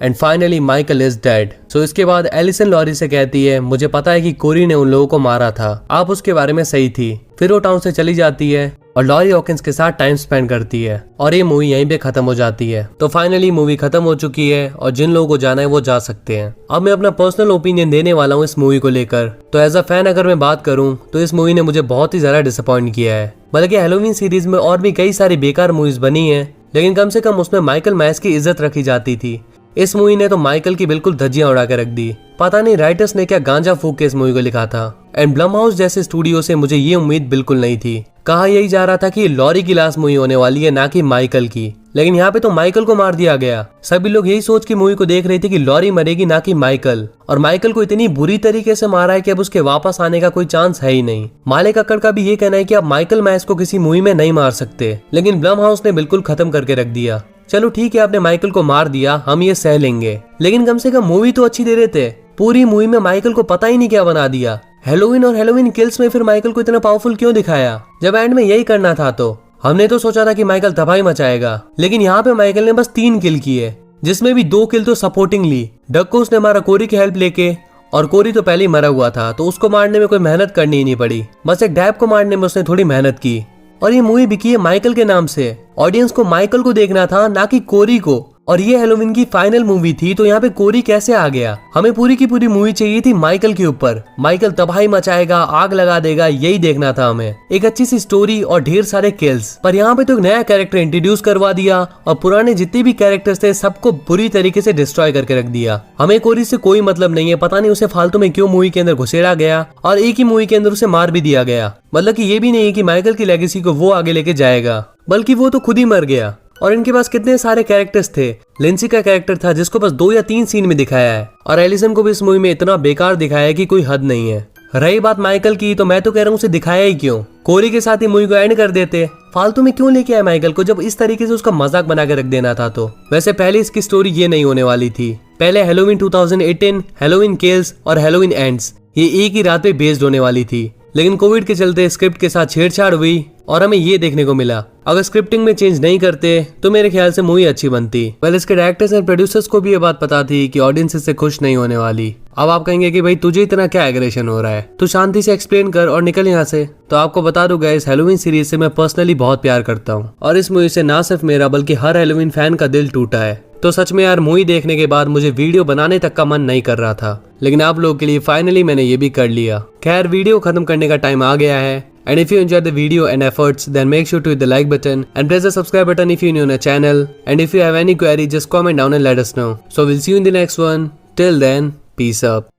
and finally Michael is dead. So इसके बाद एलिसन लॉरी से कहती है, मुझे पता है कि कोरी ने उन लोगों को मारा था, आप उसके बारे में सही थी। फिर वो टाउन से चली जाती है और लॉरी हॉकिंस के साथ टाइम स्पेंड करती है और ये मूवी यहीं पे खत्म हो जाती है। तो फाइनली मूवी खत्म हो चुकी है और जिन लोगों को जाना है वो जा सकते हैं। अब मैं अपना पर्सनल ओपिनियन देने वाला हूँ इस मूवी को लेकर। तो एज अ फैन अगर मैं बात करूँ तो इस मूवी ने मुझे बहुत ही ज्यादा डिसअपॉइंट किया है। बल्कि हैलोवीन सीरीज में और भी कई सारी बेकार मूवीज बनी है, लेकिन कम से कम उसमें माइकल मायर्स की इज्जत रखी जाती थी। इस मूवी ने तो माइकल की बिल्कुल धज्जियां उड़ा के रख दी। पता नहीं राइटर्स ने क्या गांजा फूक के इस मूवी को लिखा था। एंड ब्लम हाउस जैसे स्टूडियो से मुझे ये उम्मीद बिल्कुल नहीं थी। कहा यही जा रहा था कि लॉरी की लास्ट मूवी होने वाली है, ना कि माइकल की, लेकिन यहाँ पे तो माइकल को मार दिया गया। सभी लोग यही सोच के मूवी को देख रहे थे कि लॉरी मरेगी ना कि माइकल, और माइकल को इतनी बुरी तरीके से मारा है कि अब उसके वापस आने का कोई चांस है ही नहीं। मालिक अक्कड़ का भी ये कहना है कि अब माइकल मायर्स को किसी मूवी में नहीं मार सकते, लेकिन ब्लम हाउस ने बिल्कुल खत्म करके रख दिया। चलो ठीक है, आपने माइकल को मार दिया, हम ये सह लेंगे, लेकिन कम से कम मूवी तो अच्छी दे रहे थे। पूरी मूवी में माइकल को पता ही नहीं क्या बना दिया। हैलोवीन और हैलोवीन किल्स में फिर माइकल को इतना पावरफुल क्यों दिखाया, जब एंड में यही करना था। तो हमने तो सोचा था कि माइकल तबाही मचाएगा, लेकिन यहाँ पे माइकल ने बस 3 किल किए, जिसमें भी 2 किल तो सपोर्टिंग ली। डक को उसने मारा कोरी की हेल्प लेके, और कोरी तो पहले ही मरा हुआ था तो उसको मारने में कोई मेहनत करनी ही नहीं पड़ी। बस एक डैब को मारने में उसने थोड़ी मेहनत की। और ये मूवी बिकी है माइकल के नाम से। ऑडियंस को माइकल को देखना था, ना कि कोरी को। और ये हैलोवीन की फाइनल मूवी थी, तो यहाँ पे कोरी कैसे आ गया। हमें पूरी की पूरी मूवी चाहिए थी माइकल के ऊपर। माइकल तबाही मचाएगा, आग लगा देगा, यही देखना था हमें। एक अच्छी सी स्टोरी और ढेर सारे किल्स। पर यहाँ पे तो एक नया कैरेक्टर इंट्रोड्यूस करवा दिया और पुराने जितने भी कैरेक्टर्स थे सबको बुरी तरीके से डिस्ट्रॉय करके रख दिया। हमें कोरी से कोई मतलब नहीं है, पता नहीं उसे फालतू में क्यों मूवी के अंदर घुसेड़ा गया और एक ही मूवी के अंदर उसे मार भी दिया गया। मतलब कि ये भी नहीं है कि माइकल की लेगेसी को वो आगे लेके जाएगा, बल्कि वो तो खुद ही मर गया। और इनके पास कितने सारे कैरेक्टर्स थे। लिंसी का कैरेक्टर था जिसको बस 2 या 3 सीन में दिखाया है, और एलिसन को भी इस मूवी में इतना बेकार दिखाया है कि कोई हद नहीं है। रही बात माइकल की, तो मैं तो कह रहा हूँ उसे दिखाया ही क्यों। कोरी के साथ ही मूवी को एंड कर देते। फालतू में क्यों लेके आए माइकल को, जब इस तरीके से उसका मजाक बना के रख देना था। तो वैसे पहले इसकी स्टोरी ये नहीं होने वाली थी। पहले हैलोवीन 2018, हैलोवीन किल्स और हैलोवीन एंड्स ये एक ही रात पे बेस्ड होने वाली थी, लेकिन कोविड के चलते स्क्रिप्ट के साथ छेड़छाड़ हुई और हमें ये देखने को मिला। अगर स्क्रिप्टिंग में चेंज नहीं करते तो मेरे ख्याल से मूवी अच्छी बनती। वेल, इसके डायरेक्टर्स और प्रोड्यूसर्स को भी ये बात पता थी कि ऑडियंस इससे खुश नहीं होने वाली। अब आप कहेंगे कि भाई तुझे इतना क्या एग्रेशन हो रहा है, तू शांति से एक्सप्लेन कर और निकल यहाँ से। तो आपको बता दूं गाइस, हैलोवीन सीरीज से मैं पर्सनली बहुत प्यार करता हूँ, और इस मूवी से ना सिर्फ मेरा बल्कि हर हैलोवीन फैन का दिल टूटा है। तो सच में यार, मूवी देखने के बाद मुझे वीडियो बनाने तक का मन नहीं कर रहा था, लेकिन आप लोगों के लिए फाइनली मैंने ये भी कर लिया। खैर, वीडियो खत्म करने का टाइम आ गया है। And if you enjoyed the video and efforts, then make sure to hit the like button and press the subscribe button if you're new on the channel. And if you have any query, just comment down and let us know. So we'll see you in the next one. Till then, peace up.